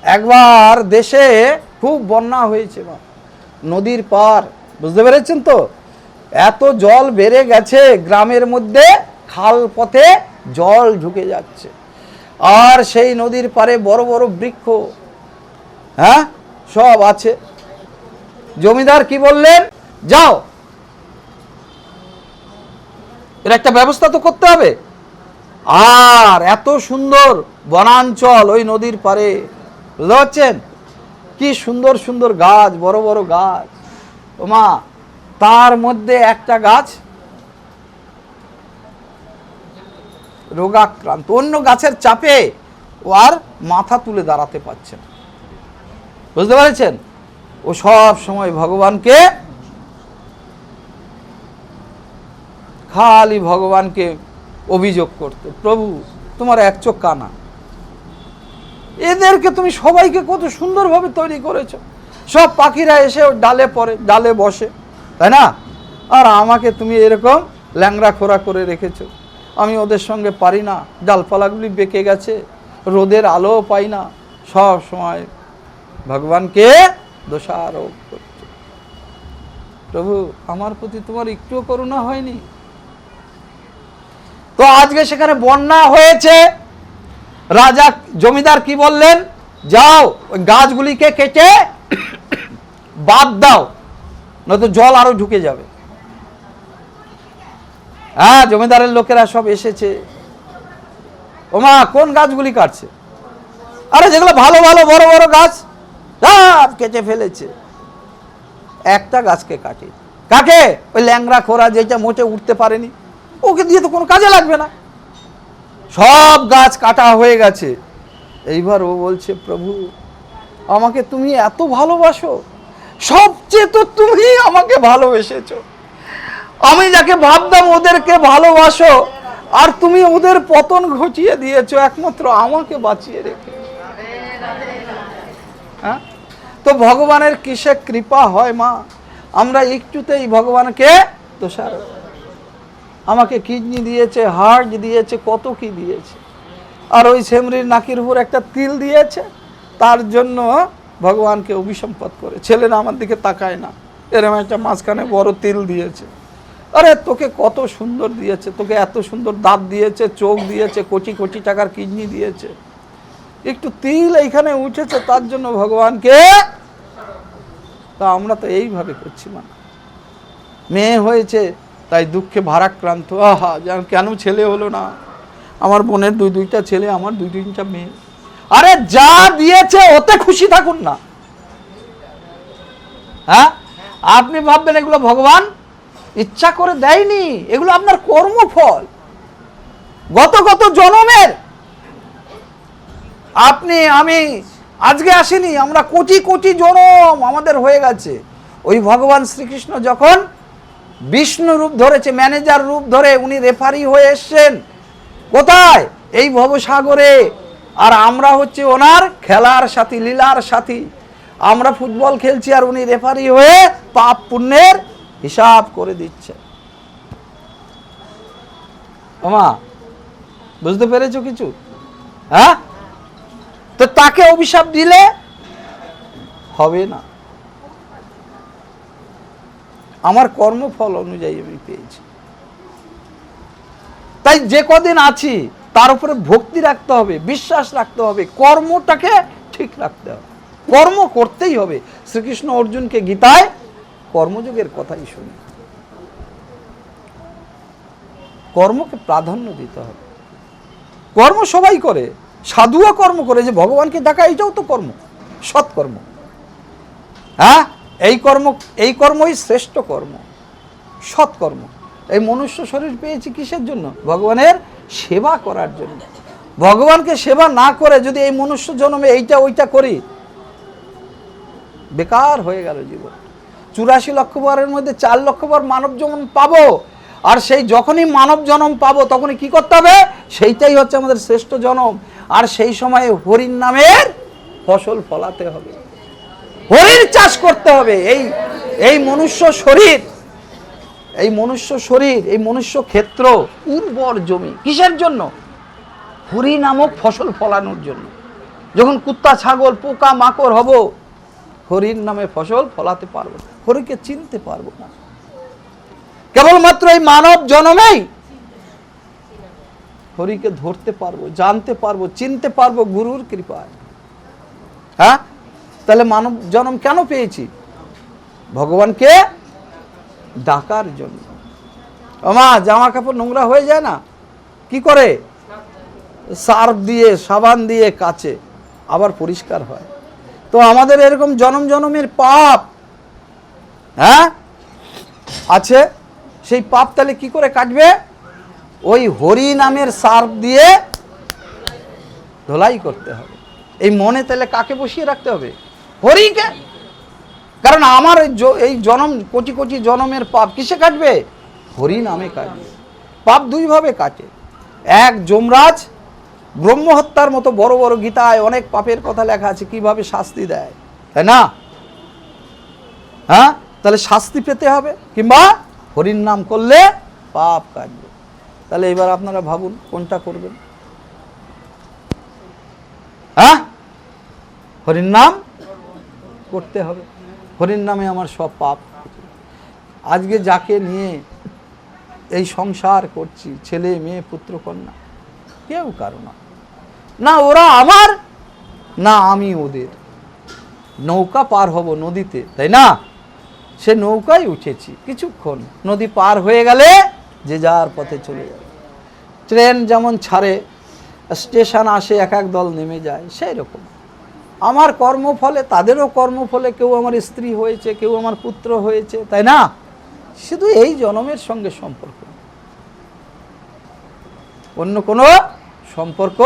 একবার দেশে খুব বন্যা হয়েছে, নদীর পার, বুঝতে পেরেছেন তো? এত জল বেড়ে গেছে, গ্রামের মধ্যে খাল পথে জল ঢুকে যাচ্ছে। আর সেই নদীর পারে বড় বড় বৃক্ষ, হ্যাঁ, সব আছে। জমিদার কি বললেন? যাও, এর একটা ব্যবস্থা তো করতে হবে। আর এত সুন্দর বনাঞ্চল ওই নদীর পারে, বুঝতে পারছেন? কি সুন্দর সুন্দর গাছ, বড় বড় গাছ। ওমা, তার মধ্যে একটা গাছ রোগাক্রান্ত, অন্য গাছের চাপে ও আর মাথা তুলে দাঁড়াতে পারছে না। বুঝতে পেরেছেন? ও সব সময় ভগবানকে খালি ভগবানকে অভিযোগ করতো, প্রভু তোমার এক চোখ কানা, এদেরকে তুমি সবাইকে কত সুন্দরভাবে তৈরি করেছো, সব পাখিরা এসে ওর ডালে পড়ে, ডালে বসে, তাই না? আর আমাকে তুমি এরকম ল্যাংড়া খোরা করে রেখেছো, আমি ওদের সঙ্গে পারি না, ডালপালাগুলি বেঁকে গেছে, রোদের আলো পাই না, সব সময় ভগবানকে দোষারোপ করছে। প্রভু আমার প্রতি তোমার একটুও করুণা হয়নি? তো আজকে সেখানে বন্যা হয়েছে, রাজা জমিদার কি বললেন, যাও ওই গাছগুলিকে কেটে বাদ দাও, নয়তো জল আরো ঢুকে যাবে। হ্যাঁ, জমিদারের লোকেরা সব এসেছে, ওমা কোন গাছগুলি কাটছে? আরে যেগুলো ভালো ভালো বড় বড় গাছ সব কেটে ফেলেছে, একটা গাছকে কাটে। কাকে? ওই ল্যাংড়া খোরা যেটা মোটে উঠতে পারেনি, ওকে দিয়ে তো কোনো কাজে লাগবে না। সব গাছ কাটা হয়ে গেছে। এইবার ও বলছে, প্রভু আমাকে তুমি এত ভালোবাসো, সবচেয়ে তো তুমি আমাকে ভালোবেসেছো, আমি যাকে ভাবতাম ওদেরকে ভালোবাসো, আর তুমি ওদের পতন ঘটিয়ে দিয়েছো একমাত্র আমাকে বাঁচিয়ে রেখে। হ্যাঁ, তো ভগবানের কিসে কৃপা হয় মা, আমরা একটুতেই ভগবানকে দোষারোপ। আমাকে কিডনি দিয়েছে, হার্ট দিয়েছে, কত কি দিয়েছে, আর ওই সেমরির নাকির উপর একটা তিল দিয়েছে, তার জন্য ভগবানকে অভিসম্পাদ করে। ছেলেরা আমার দিকে তাকায় না, এরকম একটা মাঝখানে বড় তিল দিয়েছে। আরে তোকে কত সুন্দর দিয়েছে, তোকে এত সুন্দর দাঁত দিয়েছে, চোখ দিয়েছে, কোটি কোটি টাকার কিডনি দিয়েছে, একটু তিল এইখানে উঠেছে তার জন্য ভগবানকে। তা আমরা তো এইভাবে করছি। না মেয়ে হয়েছে তাই দুঃখে ভারাক্রান্ত, আহা কেন ছেলে হলো না, আমার বোনের দুইটা ছেলে, আমার দুইটা মেয়ে। আরে যা দিয়েছে ওতে খুশি থাকুন না। হ্যাঁ, আপনি ভাববেন এগুলো ভগবান ইচ্ছা করে দেয়নি, এগুলো আপনার কর্মফল, গত জন্মের। আপনি আমি আজকে আসেনি, আমরা কোটি কোটি জনম আমাদের হয়ে গেছে। ওই ভগবান শ্রীকৃষ্ণ যখন বিষ্ণু রূপ ধরেছে, ম্যানেজার রূপ ধরে উনি রেফারি হয়ে এসছেন কোথায়? এই ভবসাগরে। আর আমরা হচ্ছে ওনার খেলার সাথী, লীলার সাথী। আমরা ফুটবল খেলছি আর উনি রেফারি হয়ে পাপ পুণ্যের হিসাব করে দিচ্ছে। ওমা বুঝতে পেরেছো কিছু? হ্যাঁ, তো তাকে অভিশাপ দিলে হবে না, আমার কর্মফল অনুযায়ী আমি পেয়েছি। তাই যে কদিন আছি তার উপরে ভক্তি রাখতে হবে, বিশ্বাস রাখতে হবে, কর্মটাকে ঠিক রাখতে হবে, কর্ম করতেই হবে। শ্রীকৃষ্ণ অর্জুনকে গীতায় কর্মযোগের কথাই শুনি, কর্মকে প্রাধান্য দিতে হবে। কর্ম সবাই করে, সাধুও কর্ম করে, যে ভগবানকে দেখা এটাও তো কর্ম, সৎকর্ম। হ্যাঁ, এই কর্মই শ্রেষ্ঠ কর্ম, সৎকর্ম। এই মনুষ্য শরীর পেয়েছি কিসের জন্য? ভগবানের সেবা করার জন্য। ভগবানকে সেবা না করে যদি এই মনুষ্য জন্মে এইটা ওইটা করি, বেকার হয়ে গেল জীবন। 84 লক্ষ বারের মধ্যে 4 লক্ষ বার মানব জন্ম পাবো, আর সেই যখনই মানব জন্ম পাবো তখনই কি করতে হবে? সেইটাই হচ্ছে আমাদের শ্রেষ্ঠ জন্ম। আর সেই সময়ে হরির নামের ফসল ফলাতে হবে, হরির চাষ করতে হবে। এই মনুষ্য শরীর, এই মনুষ্য ক্ষেত্র উর্বর জমি কিসের জন্য? হরি নামক ফসল ফলানোর জন্য। যখন কুত্তা ছাগল পোকা মাকড় হব, হরির নামে ফসল ফলাতে পারবো না, হরিকে চিনতে পারবো না। কেবলমাত্র এই মানব জন্মেই হরিকে ধরতে পারবো, জানতে পারবো, চিনতে পারবো গুরুর কৃপায়। হ্যাঁ, তাহলে মানব জন্ম কেন পেয়েছি? ভগবানকে ডাকার জন্য। আমা জামা কাপড় নোংরা হয়ে যায় না, কি করে? সার্ফ দিয়ে সাবান দিয়ে কাচে, আবার পরিষ্কার হয়। তো আমাদের এরকম জনম জনমের পাপ হ্যাঁ আছে, সেই পাপ তাহলে কি করে কাটবে? ওই হরি নামের সার্ফ দিয়ে ধোলাই করতে হবে। এই মনে তাহলে কাকে বসিয়ে রাখতে হবে? হরিকে। কারণ আমার এই জনম, কোটি কোটি জনমের পাপ কিসে কাটবে? হরি নামে কাটবে। পাপ দুইভাবে কাটে। এক, যমরাজ ব্রহ্মহত্যার মতো বড় বড় গীতায় অনেক পাপের কথা লেখা আছে, কিভাবে শাস্তি দেয়, তাই না? হ্যাঁ, তাহলে শাস্তি পেতে হবে, কিংবা হরির নাম করলে পাপ কাটবে। তাহলে এবার আপনারা ভাবুন কোনটা করবেন? হ্যাঁ, হরির নাম করতে হবে। হরির নামে আমার সব পাপ। আজকে যাকে নিয়ে এই সংসার করছি, ছেলে মেয়ে পুত্র কন্যা, কেউ কারো না, না ওরা আমার, না আমি ওদের। নৌকা পার হব নদীতে, তাই না? সে নৌকায় উঠেছি, কিছুক্ষণ নদী পার হয়ে গেলে যে যার পথে চলে যাবে। ট্রেন যেমন ছাড়ে, স্টেশন আসে, এক এক দল নেমে যায়, সেই রকম আমার কর্মফলে, তাদেরও কর্মফলে কেউ আমার স্ত্রী হয়েছে, কেউ আমার পুত্র হয়েছে, তাই না? শুধু এই জনমের সঙ্গে সম্পর্ক, অন্য কোনো সম্পর্ক।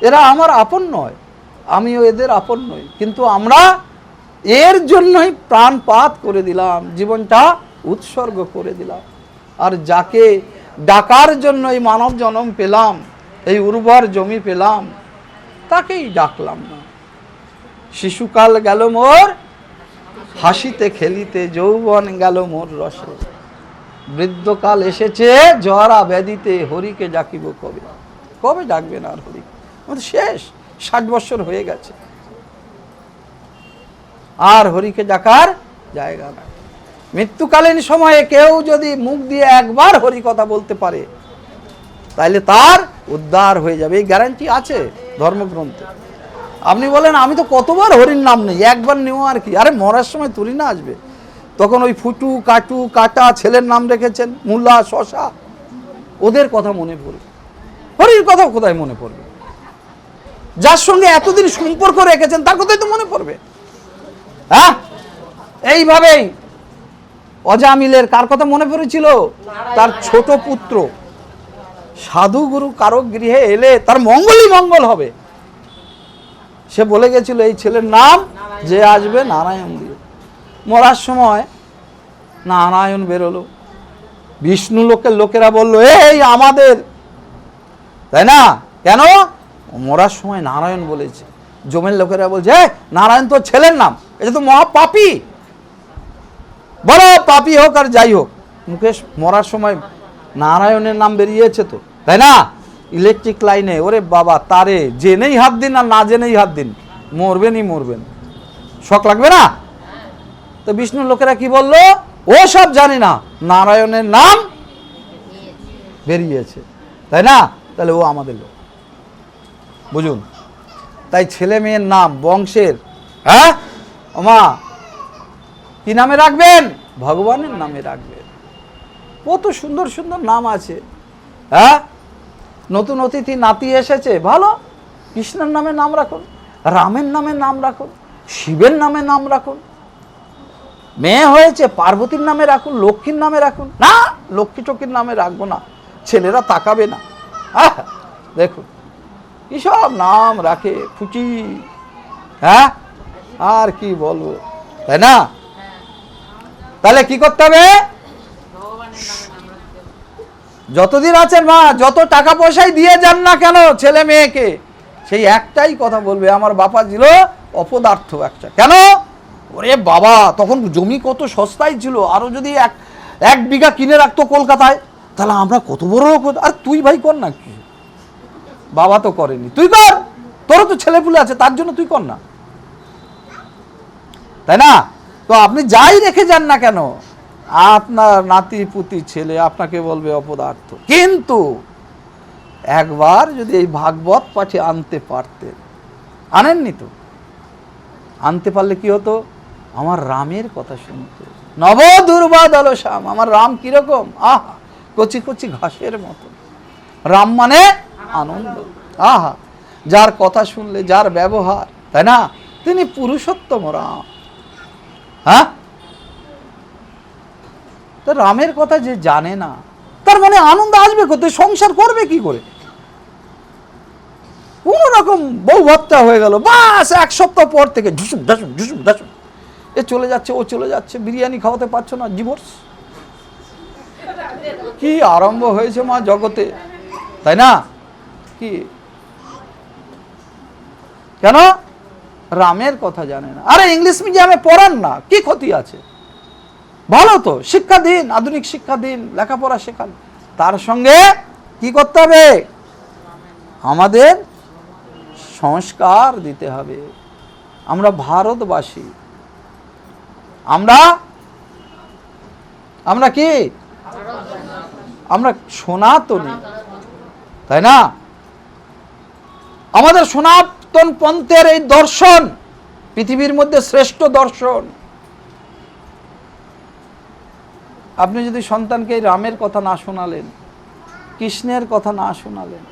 এরা আমার আপন নয়, আমিও এদের আপন নই, কিন্তু আমরা এর জন্যই প্রাণপাত করে দিলাম, জীবনটা উৎসর্গ করে দিলাম। আর যাকে ডাকার জন্য এই মানব জন্ম পেলাম, এই উর্বর জমি পেলাম, তাকেই ডাকলাম না। শিশুকাল গেল মোর হাসিতে খেলিতে, যৌবন গেল মোর রসে, বৃদ্ধকাল এসেছে জরা ব্যাধিতে, হরিকে ডাকিব কবে? কবে ডাকবেন আর হরি? শেষ, 60 বছর হয়ে গেছে, আর হরিকে ডাকার জায়গা নাই। মৃত্যুকালীন সময়ে কেউ যদি মুখ দিয়ে একবার হরি কথা বলতে পারে, তাইলে তার উদ্ধার হয়ে যাবে, এই গ্যারান্টি আছে ধর্মগ্রন্থে। আপনি বলেন আমি তো কতবার হরির নাম নেই, একবার নেও আর কি? আরে মরার সময় তুলি না আসবে, তখন ওই ফুটু কাটু কাটা ছেলের নাম রেখেছেন, মুল্লা শশা, ওদের কথা মনে পড়বে, হরির কথা কোথায় মনে পড়বে? যার সঙ্গে এতদিন সম্পর্ক রেখেছেন তার কথাই তো মনে পড়বে। হ্যাঁ, এইভাবেই অজামিলের কার কথা মনে পড়েছিল? তার ছোট পুত্র। সাধু গুরু কারো গৃহে এলে তার মঙ্গলই মঙ্গল হবে, সে বলে গেছিল এই ছেলের নাম যে আসবে নারায়ণ দিয়ে। মরার সময় নারায়ণ বেরোলো, বিষ্ণু লোকের লোকেরা বলল এই আমাদের, তাই না? কেন? মরার সময় নারায়ণ বলেছে। জমের লোকেরা বলছে নারায়ণ তো ছেলের নাম, এটা তো মহাপাপী, বড় পাপী হোক আর যাই হোক, মুকেশ মরার সময় নারায়ণের নাম বেরিয়েছে তো, তাই না? ইলেকট্রিক লাইনে, ওরে বাবা, তারে জেনেই হাত দিন আর না জেনেই হাত দিন, মরবেনই মরবেন, শখ লাগবে না? তো বিষ্ণুর লোকেরা কি বললো? ও সব জানি না, নারায়ণের নাম বেরিয়েছে, তাই না? তাহলে ও আমাদের লোক, বুঝুন। তাই ছেলে মেয়ের নাম বংশের, হ্যাঁ ওমা, কি নামে রাখবেন? ভগবানের নামে রাখবেন। কত সুন্দর সুন্দর নাম আছে। হ্যাঁ, নতুন অতিথি নাতি এসেছে, ভালো, কৃষ্ণের নামে নাম রাখুন, রামের নামে নাম রাখুন, শিবের নামে নাম রাখুন। মেয়ে হয়েছে, পার্বতীর নামে রাখুন, লক্ষ্মীর নামে রাখুন। না, লক্ষ্মী টক্ষ্মীর নামে রাখবো না, ছেলেরা তাকাবে না। হ্যাঁ, দেখুন কি সব নাম রাখে, ফুটি। হ্যাঁ, আর কি বলবো, তাই না? তাহলে কি করতে হবে? যতদিন আছেন মা, যত টাকা পয়সাই দিয়ে যান না কেন ছেলে মেয়েকে, সেই একটাই কথা বলবে, আমার বাবা ছিল অপদার্থ একটা। কেন? ওরে বাবা, তখন জমি কত সস্তায় ছিল, আরো যদি এক বিঘা কিনে রাখতো কলকাতায়, তাহলে আমরা কত বড় লোক হতো। আর তুই ভাই কর না, কি বাবা তো করেনি, তুই কর, তোরও তো ছেলেপুলে আছে, তার জন্য তুই কর না, তাই না? তো আপনি যাই রেখে যান না কেন, আপনার নাতি পুতি ছেলে আপনাকে বলবে অপদার্থ। কিন্তু একবার যদি এই ভাগবত পাঠে আনতে পারতেন, আনেননি তো, আনতে পারলে কি হতো? আমার রামের কথা শুনতো, নব দুর্বাদল শ্যাম, আমার রাম কিরকম, আহা, কচি কচি ঘাসের মতো। রাম মানে আনন্দ, আহা, যার কথা শুনলে, যার ব্যবহার, তাই না, তিনি পুরুষোত্তম রাম। হ্যাঁ, তো রামের কথা যে জানে না, তার মনে আনন্দ আসবে কোথায়? সংসার করবে কি করে? কোনো রকম বউ ভর্তা হয়ে গেল, বাস 1 সপ্তাহ পর থেকে ঝুসুম ঝাসুম ঝুসুম ঝাসুম, এ চলে যাচ্ছে, ও চলে যাচ্ছে, বিরিয়ানি খাওয়াতে পারছো না, ডিভোর্স। কি আরম্ভ হয়েছে মা জগতে, তাই না? কি কেন? রামের কথা জানে না। আরে ইংলিশ মিডিয়ামে পড়ান না, কি ক্ষতি আছে? ভালো তো, শিক্ষা দিন, আধুনিক শিক্ষা দিন, লেখাপড়া শেখান। তার সঙ্গে কি করতে হবে? আমাদের সংস্কার দিতে হবে। আমরা ভারতবাসী, আমরা কি? আমরা সনাতনী, তাই না? আমাদের সনাতন পন্থের এই দর্শন পৃথিবীর মধ্যে শ্রেষ্ঠ দর্শন। আপনি যদি সন্তানকে রামের কথা না শোনালেন, কৃষ্ণের কথা না শোনালেন,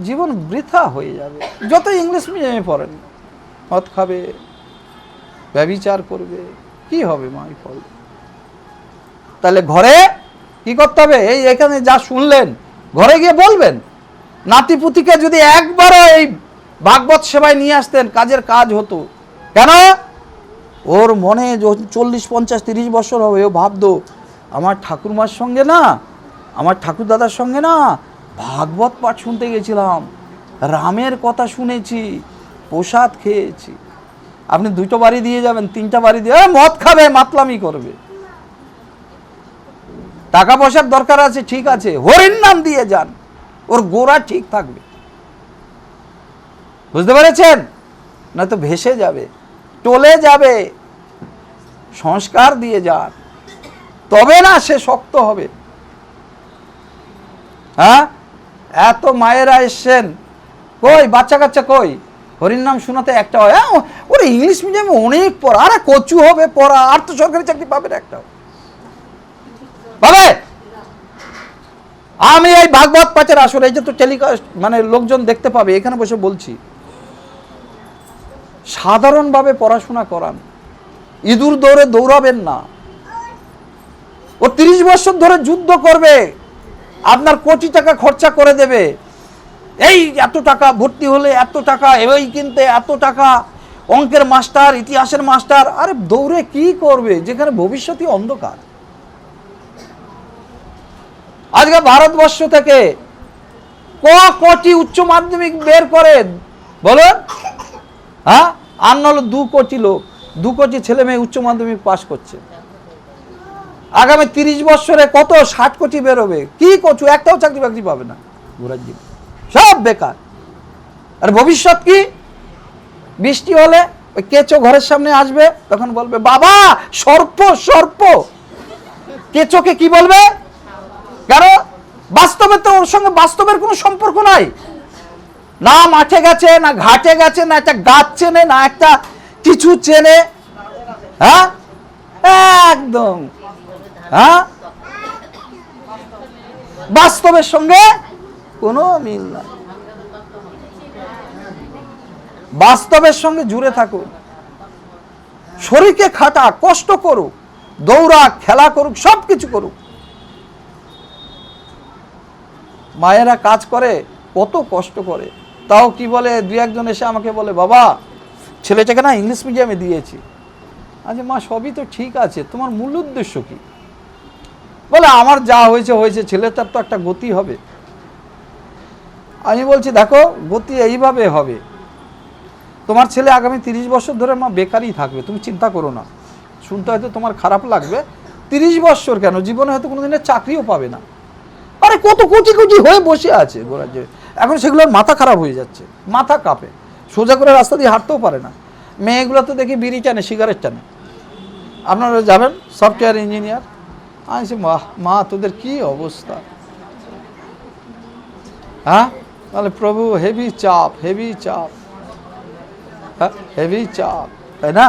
জীবন বৃথা হয়ে যাবে। যত ইংলিশ মিডিয়ামে পড়েন, মদ খাবে, ব্যভিচার করবে, কি হবে মা এই ফল? তাহলে ঘরে কি করতে হবে? এই এখানে যা শুনলেন, ঘরে গিয়ে বলবেন। নাতিপুতিকে যদি একবারও এই ভাগবত সেবায় নিয়ে আসতেন, কাজের কাজ হতো। কেন? ওর মনে 40, 50, 30 বছর হবে, ও ভাবতো আমার ঠাকুরমার সঙ্গে না, আমার ঠাকুর দাদার সঙ্গে না ভাগবত পাঠ শুনতে গেছিলাম, রামের কথা শুনেছি, প্রসাদ খেয়েছি। আপনি 2টো বাড়ি দিয়ে যাবেন, 3টা বাড়ি দিয়ে মদ খাবে, মাতলামি করবে। টাকা পয়সার দরকার আছে, ঠিক আছে, হরির নাম দিয়ে যান, ওর গোড়া ঠিক থাকবে। বুঝতে পেরেছেন? না তো ভেসে যাবে, টলে যাবে। সংস্কার দিয়ে যান, তবে না সে শক্ত হবে। হ্যাঁ, এত মায়েরা এসছেন, কই বাচ্চা কাচ্চা কই? হরির নাম শোনাতে একটা হয়, ওরা ইংলিশ মিডিয়ামে অনেক পড়া, আরে কচু হবে পড়া, আর তো সরকারি চাকরি পাবে না একটাও, পাবে? আমি এই ভাগবত পাঠের আসলে এই যে তো টেলিকাস্ট, মানে লোকজন দেখতে পাবে, এখানে বসে বলছি, সাধারণভাবে পড়াশোনা করান, ইঁদুর দৌড়ে দৌড়াবেন না। ও 30 বছর ধরে যুদ্ধ করবে, আপনার কোটি টাকা খরচা করে দেবে, এই এত টাকা ভর্তি হলে এত টাকা, এই কিনতে এত টাকা, অঙ্কের মাস্টার, ইতিহাসের মাস্টার। আরে দৌড়ে কি করবে যেখানে ভবিষ্যৎই অন্ধকার? আজকে ভারতবর্ষ থেকে কোটি উচ্চ মাধ্যমিক বের করে বলুন, হ্যাঁ? আর নাহলে 2 কোটি লোক, 2 কোটি ছেলে মেয়ে উচ্চ মাধ্যমিক পাশ করছে। আগামী 30 বছরে কত 60 কোটি বেরোবে, কি করছো? একটাও চাকরি বাকরি পাবে না, ঘোরার জীবন সব বেকার। আর ভবিষ্যৎ কি? বৃষ্টি হলে ওই কেঁচো ঘরের সামনে আসবে, তখন বলবে বাবা সর্প সর্প। কেঁচোকে কি বলবে? কেন? বাস্তবে তো ওর সঙ্গে বাস্তবের কোনো সম্পর্ক নাই। না মাঠে গেছে, না ঘাটে গেছে, না একটা গাছ চেনে, না একটা কিছু চেনে। হ্যাঁ, একদম। হ্যাঁ, বাস্তবের সঙ্গে কোনো মিল নাই। বাস্তবের সঙ্গে জুড়ে থাকুন, শরীরকে খাটা, কষ্ট করুক, দৌড়া, খেলা করুক, সব কিছু করুক। মায়েরা কাজ করে, কত কষ্ট করে, তাও কি বলে, 2-1 এসে আমাকে বলে বাবা ছেলেটাকে না ইংলিশ মিডিয়ামে দিয়েছি। আচ্ছা মা, সবই তো ঠিক আছে, তোমার মূল উদ্দেশ্য কি? বলে আমার যা হয়েছে হয়েছে, ছেলেটার তো একটা গতি হবে। আমি বলছি দেখো, গতি এইভাবে হবে, তোমার ছেলে আগামী 30 বছর ধরে মা বেকারই থাকবে, তুমি চিন্তা করো না। শুনতে হয়তো তোমার খারাপ লাগবে, 30 বছর কেন, জীবনে হয়তো কোনোদিনের চাকরিও পাবে না। আরে কত কোটি কোটি হয়ে বসে আছে গোরাজ্যে, এখন সেগুলোর মাথা খারাপ হয়ে যাচ্ছে, মাথা কাঁপে, সোজা করে রাস্তা দিয়ে হাঁটতেও পারে না। মেয়েগুলো তো দেখি বিড়ি টানে, সিগারেট টানে। আপনারা যাবেন সফটওয়্যার ইঞ্জিনিয়ার, আমি মা তোদের কি অবস্থা। হ্যাঁ, তাহলে প্রভু হেভি চাপ, হেভি চাপ, হেভি চাপ, তাই না?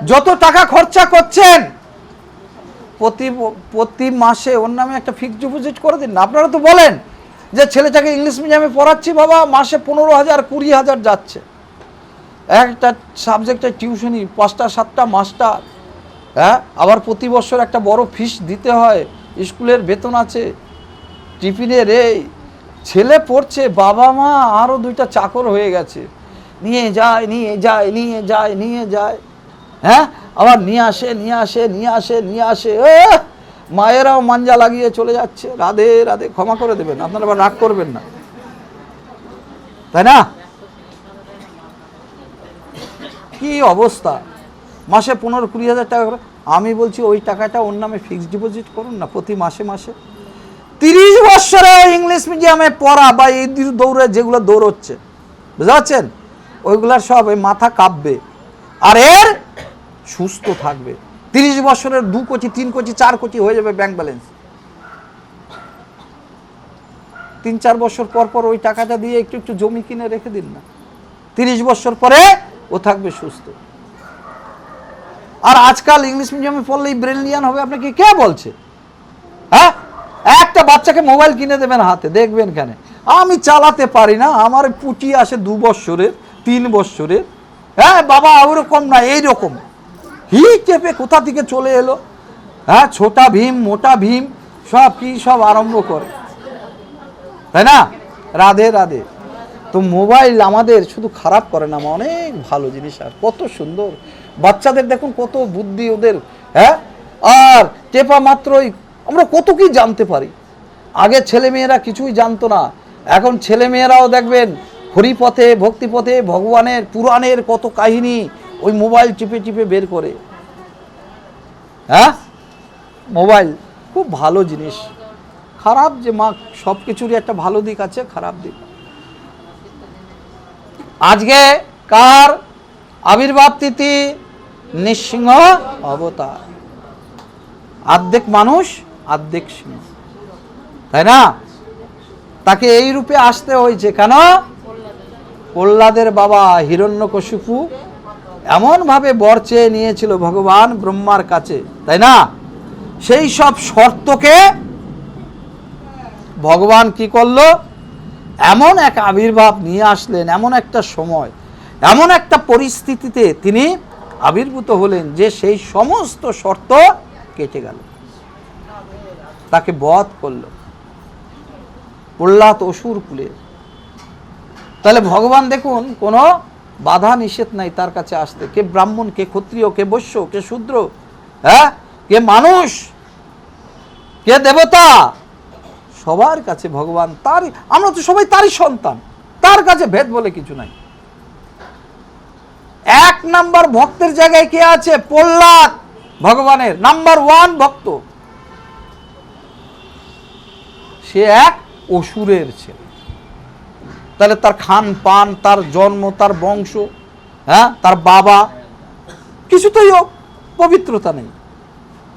যত টাকা খরচা করছেন প্রতি মাসে ওর নামে একটা ফিক্সড ডিপোজিট করে দিন না। আপনারা তো বলেন যে ছেলেটাকে ইংলিশ মিডিয়ামে পড়াচ্ছি বাবা, মাসে 15,000 20,000 যাচ্ছে, একটা সাবজেক্টের টিউশনি, 5টা 7টা মাস্টার। হ্যাঁ, আবার প্রতি বছর একটা বড় ফিস দিতে হয়, স্কুলের বেতন আছে, টিফিনের এই ছেলে পড়ছে, বাবা মা আরো 2টা চাকর হয়ে গেছে, নিয়ে যায় নিয়ে যায় নিয়ে যায় নিয়ে যায়, হ্যাঁ, আবার নিয়ে আসে নিয়ে আসে নিয়ে আসে নিয়ে আসে। মায়েরাও মাঞ্জা লাগিয়ে চলে যাচ্ছে, রাধে রাধে, ক্ষমা করে দেবেন, আপনারা আবার রাগ করবেন না, তাই না? কি অবস্থা, মাসে 15-20 হাজার টাকা করে। আমি বলছি ওই টাকাটা ওর নামে ফিক্সড ডিপোজিট করুন না প্রতি মাসে মাসে। 30 বছরে ইংলিশ মিডিয়ামে পড়া বা এই দৌড়ে যেগুলো দৌড়চ্ছে, বুঝতে পারছেন, ওইগুলার সব ওই মাথা কাঁপবে, আর এর সুস্থ থাকবে। 30 বছরের 2 কোটি 3 কোটি 4 কোটি হয়ে যাবে ব্যাংক ব্যালেন্স। 3-4 বছর পর পর ওই টাকাটা দিয়ে একটু একটু জমি কিনে রেখে দিন না, 30 বছর পরে ও থাকবে সুস্থ। আর আজকাল ইংলিশ মিডিয়ামে পড়লেই ব্রিলিয়ান হবে, আপনাকে কে বলছে? হ্যাঁ, একটা বাচ্চাকে মোবাইল কিনে দেবেন হাতে, দেখবেন কেন আমি চালাতে পারি না, আমার পুটি আসে 2 বছরের 3 বছরের, হ্যাঁ বাবা ওরকম না, এইরকম হি চেপে কোথা থেকে চলে এলো, হ্যাঁ ছোটা ভীম মোটা ভীম সব কি সব আরম্ভ করে, তাই না? রাধে রাধে। তো মোবাইল আমাদের শুধু খারাপ করে না, অনেক ভালো জিনিস, আর কত সুন্দর বাচ্চাদের দেখুন কত বুদ্ধি ওদের, হ্যাঁ, আর টেপা মাত্রই আমরা কত কি জানতে পারি। আগে ছেলেমেয়েরা কিছুই জানতো না, এখন ছেলেমেয়েরাও দেখবেন হরিপথে ভক্তিপথে ভগবানের পুরাণের কত কাহিনী ওই মোবাইল টিপে টিপে বের করে। হ্যাঁ, মোবাইল খুব ভালো জিনিস, খারাপ যে মা, সব কিছুরই একটা ভালো দিক আছে, খারাপ দিক। আজকে কার আবির্ভাব তিথি? নৃসিংহ অবতার, অর্ধেক মানুষ অর্ধেক সিংহ, তাই না? তাকে এই রূপে আসতে হয়েছে কেন? প্রহ্লাদের বাবা হিরণ্যকশিপু এমন ভাবে বর চেয়ে নিয়েছিল ভগবান ব্রহ্মার কাছে, তাই না? সেই সব শর্তকে ভগবান কি করলো? এমন এক আবির্ভাব নিয়ে আসলেন, এমন একটা সময়, এমন একটা পরিস্থিতিতে তিনি আবির্ভূত হলেন যে সেই সমস্ত শর্ত কেটে গেল, তাকে বধ করল প্রহ্লাদ অসুর কুলে। তাহলে ভগবান দেখুন কোনো বাধা নিষেধ নাই তার কাছে আসতে, কে ব্রাহ্মণ, কে ক্ষত্রিয়, কে বৈশ্য, কে শূদ্র, হ্যাঁ, কে মানুষ, কে দেবতা, সবার কাছে ভগবান তারই, আমরা তো সবাই তারই সন্তান, তার কাছে ভেদ বলে কিছু নাই। 1 নাম্বার ভক্তের জায়গায় কে আছে? প্রহ্লাদ, ভগবানের নাম্বার 1 ভক্ত। সে এক অসুরের ছেলে, তাহলে তার খান পান, তার জন্ম, তার বংশ, হ্যাঁ, তার বাবা কিছুতেই পবিত্রতা নেই,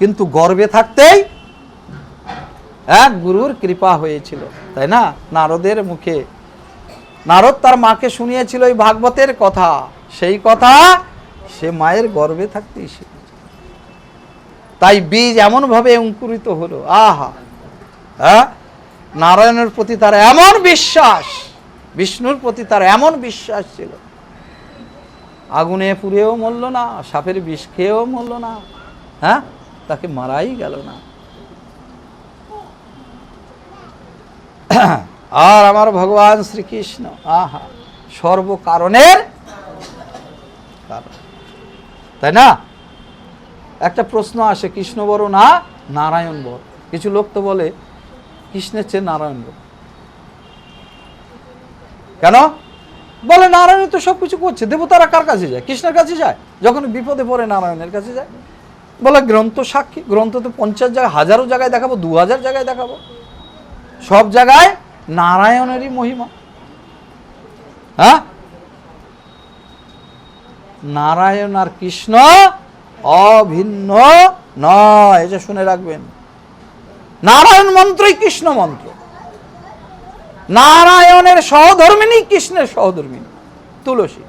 কিন্তু গর্ভে থাকতেই এক গুরুর কৃপা হয়েছিল, তাই না? নারদের মুখে নারদ তার মাকে শুনিয়েছিল এই ভাগবতের কথা, সেই কথা সে মায়ের গর্ভে থাকতেই শিখেছে। তাই বীজ এমন ভাবে অঙ্কুরিত হলো, আহা, হ্যাঁ, নারায়ণের প্রতি তার এমন বিশ্বাস, বিষ্ণুর প্রতি তার এমন বিশ্বাস ছিল, আগুনে পুড়েও মরল না, সাপের বিষ খেয়েও মরল না, হ্যাঁ, তাকে মারাই গেল না। আর আমার ভগবান শ্রীকৃষ্ণ, আহা, সর্বকারণের কারণ, তাই না? একটা প্রশ্ন আসে, কৃষ্ণ বড় না নারায়ণ বড়? কিছু লোক তো বলে কৃষ্ণের চেয়ে নারায়ণ বড়। কেন? বলে নারায়ণ তো সবকিছু করছে, দেবতারা কার কাছে যায়? কৃষ্ণের কাছে যায়। যখন বিপদে পড়ে নারায়ণের কাছে যায়। বলে গ্রন্থ সাক্ষী, গ্রন্থ তো 50 জায়গায়, 1000 জায়গায় দেখাবো, 2000 জায়গায় দেখাবো, সব জায়গায় নারায়ণেরই মহিমা। হ্যাঁ, নারায়ণ আর কৃষ্ণ অভিন্ন নয়, এটা শুনে রাখবেন। নারায়ণ মন্ত্রই কৃষ্ণ মন্ত্র, নারায়ণের সহধর্মিনী কৃষ্ণের সহধর্মিনী তুলসী।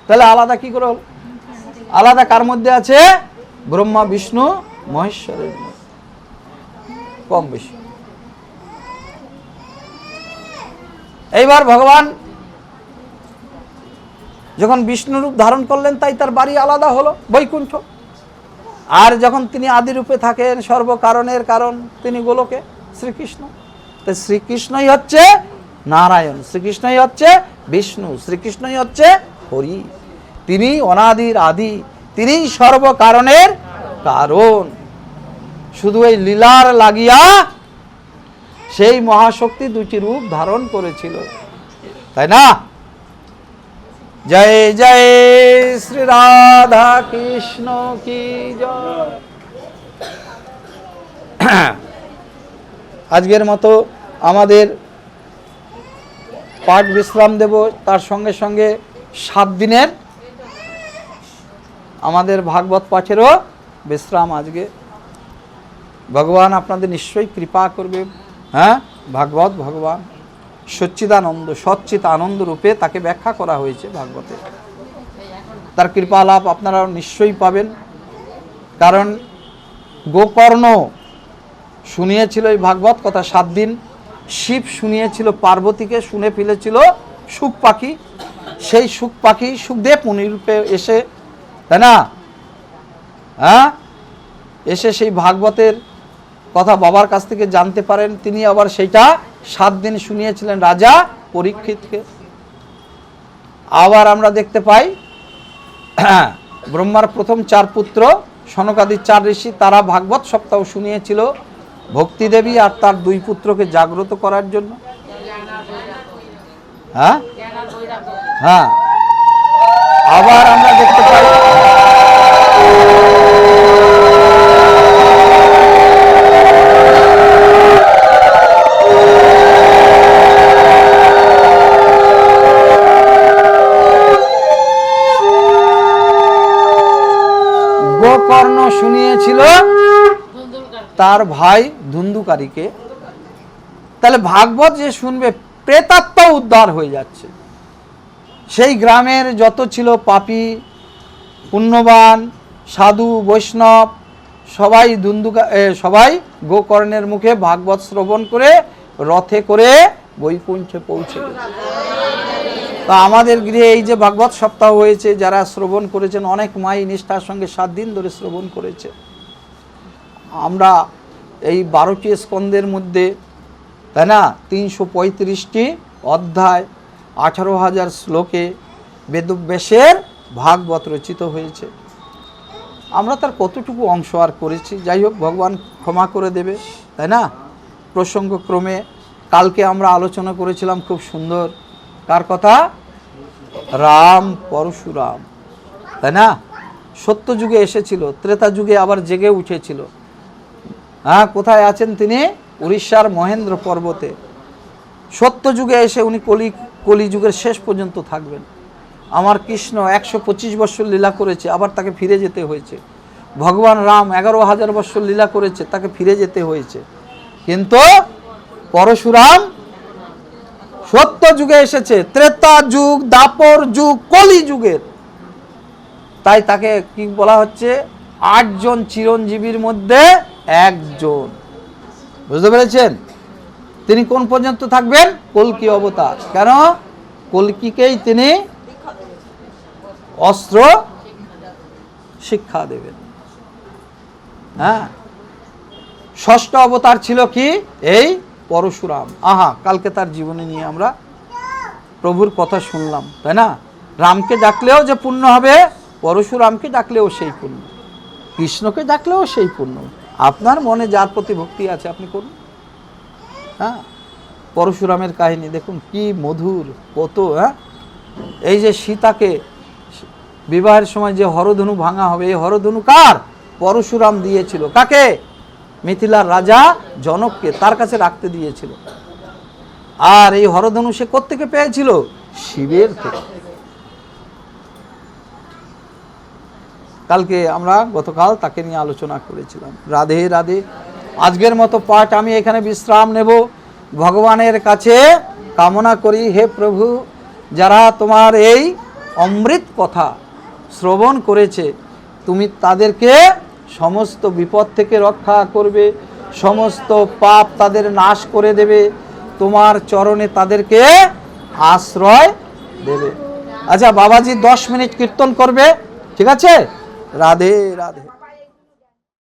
তাহলে আলাদা কি করে হল? আলাদা কার মধ্যে আছে? ব্রহ্মা বিষ্ণু মহেশ্বরের মধ্যে, কম বেশি। এইবার ভগবান যখন বিষ্ণু রূপ ধারণ করলেন, তাই তার বাড়ি আলাদা হলো বৈকুণ্ঠ। আর যখন তিনি আদি রূপে থাকেন, সর্বকারণের কারণ, তিনি গোলকে শ্রীকৃষ্ণ। তো শ্রীকৃষ্ণই হচ্ছে নারায়ণ, শ্রীকৃষ্ণই হচ্ছে বিষ্ণু, শ্রীকৃষ্ণই হচ্ছে হরি। তিনি অনাদির আদি, তিনি সর্বকারণের কারণ। শুধু এই লীলার লাগিয়া সেই মহাশক্তি দুটি রূপ ধারণ করেছিল, তাই না? জয় জয় শ্রী রাধা কৃষ্ণ কি জয়। আজকের মতো আমাদের পাঠ বিশ্রাম দেব, তার সঙ্গে সঙ্গে 7 দিনের আমাদের ভাগবত পাঠেরও বিশ্রাম আজকে। ভগবান আপনাদের নিশ্চয়ই কৃপা করবে। হ্যাঁ, ভাগবত ভগবান সচ্চিদানন্দ, সচ্চিত আনন্দ রূপে তাকে ব্যাখ্যা করা হয়েছে ভাগবতে। তার কৃপা লাভ আপনারা নিশ্চয়ই পাবেন। কারণ গোকর্ণ শুনিয়েছিল এই ভাগবত কথা 7 দিন, শিব শুনিয়েছিল পার্বতীকে, শুনে ফেলেছিল সুখ পাখি। সেই সুখ পাখি সুখদেব মুনিরূপে এসে, তাই না, হ্যাঁ, এসে সেই ভাগবতের কথা বাবার কাছ থেকে জানতে পারেন। তিনি আবার সেইটা 7 দিন শুনিয়েছিলেন রাজা পরীক্ষিতকে। আবার আমরা দেখতে পাই ব্রহ্মার প্রথম 4 পুত্র সনকাদির 4 ঋষি, তারা ভাগবত সপ্তাহ শুনিয়েছিল ভক্তিদেবী আর তার 2 পুত্রকে জাগ্রত করার জন্য। হ্যাঁ হ্যাঁ, আবার আমরা দেখতে পাই গোকর্ণ শুনিয়েছিল তার ভাই ধুন্ধুকারীকে। তাহলে ভাগবত যে শুনবে প্রেতাত্মা উদ্ধার হয়ে যাচ্ছে। সেই গ্রামের যত ছিল পাপী, পুণ্যবান, সাধু, বৈষ্ণব, সবাই গোকর্ণের মুখে ভাগবত শ্রবণ করে রথে করে বৈকুণ্ঠে পৌঁছে গেছে। তা আমাদের গৃহে এই যে ভাগবত সপ্তাহ হয়েছে, যারা শ্রবণ করেছেন, অনেক মাই নিষ্ঠার সঙ্গে 7 দিন ধরে শ্রবণ করেছে। আমরা এই 12টি স্কন্ধের মধ্যে, তাই না, 335টি অধ্যায়, 18,000 শ্লোকে বেদব্যাসের ভাগবত রচিত হয়েছে। আমরা তার কতটুকু অংশ আর করেছি, যাই হোক, ভগবান ক্ষমা করে দেবে, তাই না। প্রসঙ্গক্রমে কালকে আমরা আলোচনা করেছিলাম খুব সুন্দর, কার কথা? রাম পরশুরাম, তাই না। সত্য যুগে এসেছিল, ত্রেতা যুগে আবার জেগে উঠেছিল। হ্যাঁ, কোথায় আছেন তিনি? উড়িষ্যার মহেন্দ্র পর্বতে। সত্য যুগে এসে উনি কলিযুগের শেষ পর্যন্ত থাকবেন। আমার কৃষ্ণ 125 বৎসর লীলা করেছে, আবার তাকে ফিরে যেতে হয়েছে। ভগবান রাম 11,000 বৎসর লীলা করেছে, তাকে ফিরে যেতে হয়েছে। কিন্তু পরশুরাম সত্য যুগে এসেছে, ত্রেতা যুগ, দাপর যুগ, কলি যুগের। তাই তাকে কি বলা হচ্ছে? 8 জন চিরঞ্জীবীর মধ্যে 1 জন। বুঝতে পেরেছেন? তিনি কোন পর্যন্ত থাকবেন? কল্কি অবতার। কেন? কল্কিকেই তিনি অস্ত্র শিক্ষা দেবেন। হ্যাঁ, 6ষ্ঠ অবতার ছিল কি? এই পরশুরাম। আহা, কালকে তার জীবনী নিয়ে আমরা প্রভুর কথা শুনলাম, তাই না। রামকে ডাকলেও যে পুণ্য হবে, পরশুরামকে ডাকলেও সেই পুণ্য, কৃষ্ণকে ডাকলেও সেই পুণ্য। আপনার মনে যার প্রতি ভক্তি আছে আপনি করুন। হ্যাঁ, পরশুরামের কাহিনী দেখুন কি মধুর, কত। হ্যাঁ, এই যে সীতাকে বিবাহের সময় যে হরধনু ভাঙা হবে, এই হরধনু কার? পরশুরাম দিয়েছিল। কাকে? মিথিলার রাজা জনককে, তার কাছে রাখতে দিয়েছিল। আর এই হরধনু সে কোত্থেকে পেয়েছিল? শিবের থেকে। কালকে আমরা গতকাল তাকে নিয়ে আলোচনা করেছিলাম। রাধে রাধে। আজকের মতো পাঠ আমি এখানে বিশ্রাম নেব। ভগবানের কাছে কামনা করি, হে প্রভু, যারা তোমার এই অমৃত কথা শ্রবণ করেছে, তুমি তাদেরকে সমস্ত বিপদ থেকে রক্ষা করবে, সমস্ত পাপ তাদের নাশ করে দেবে, তোমার চরণে তাদেরকে আশ্রয় দেবে। আচ্ছা, বাবাজি 10 মিনিট কীর্তন করবে, ঠিক আছে? রাধে রাধে।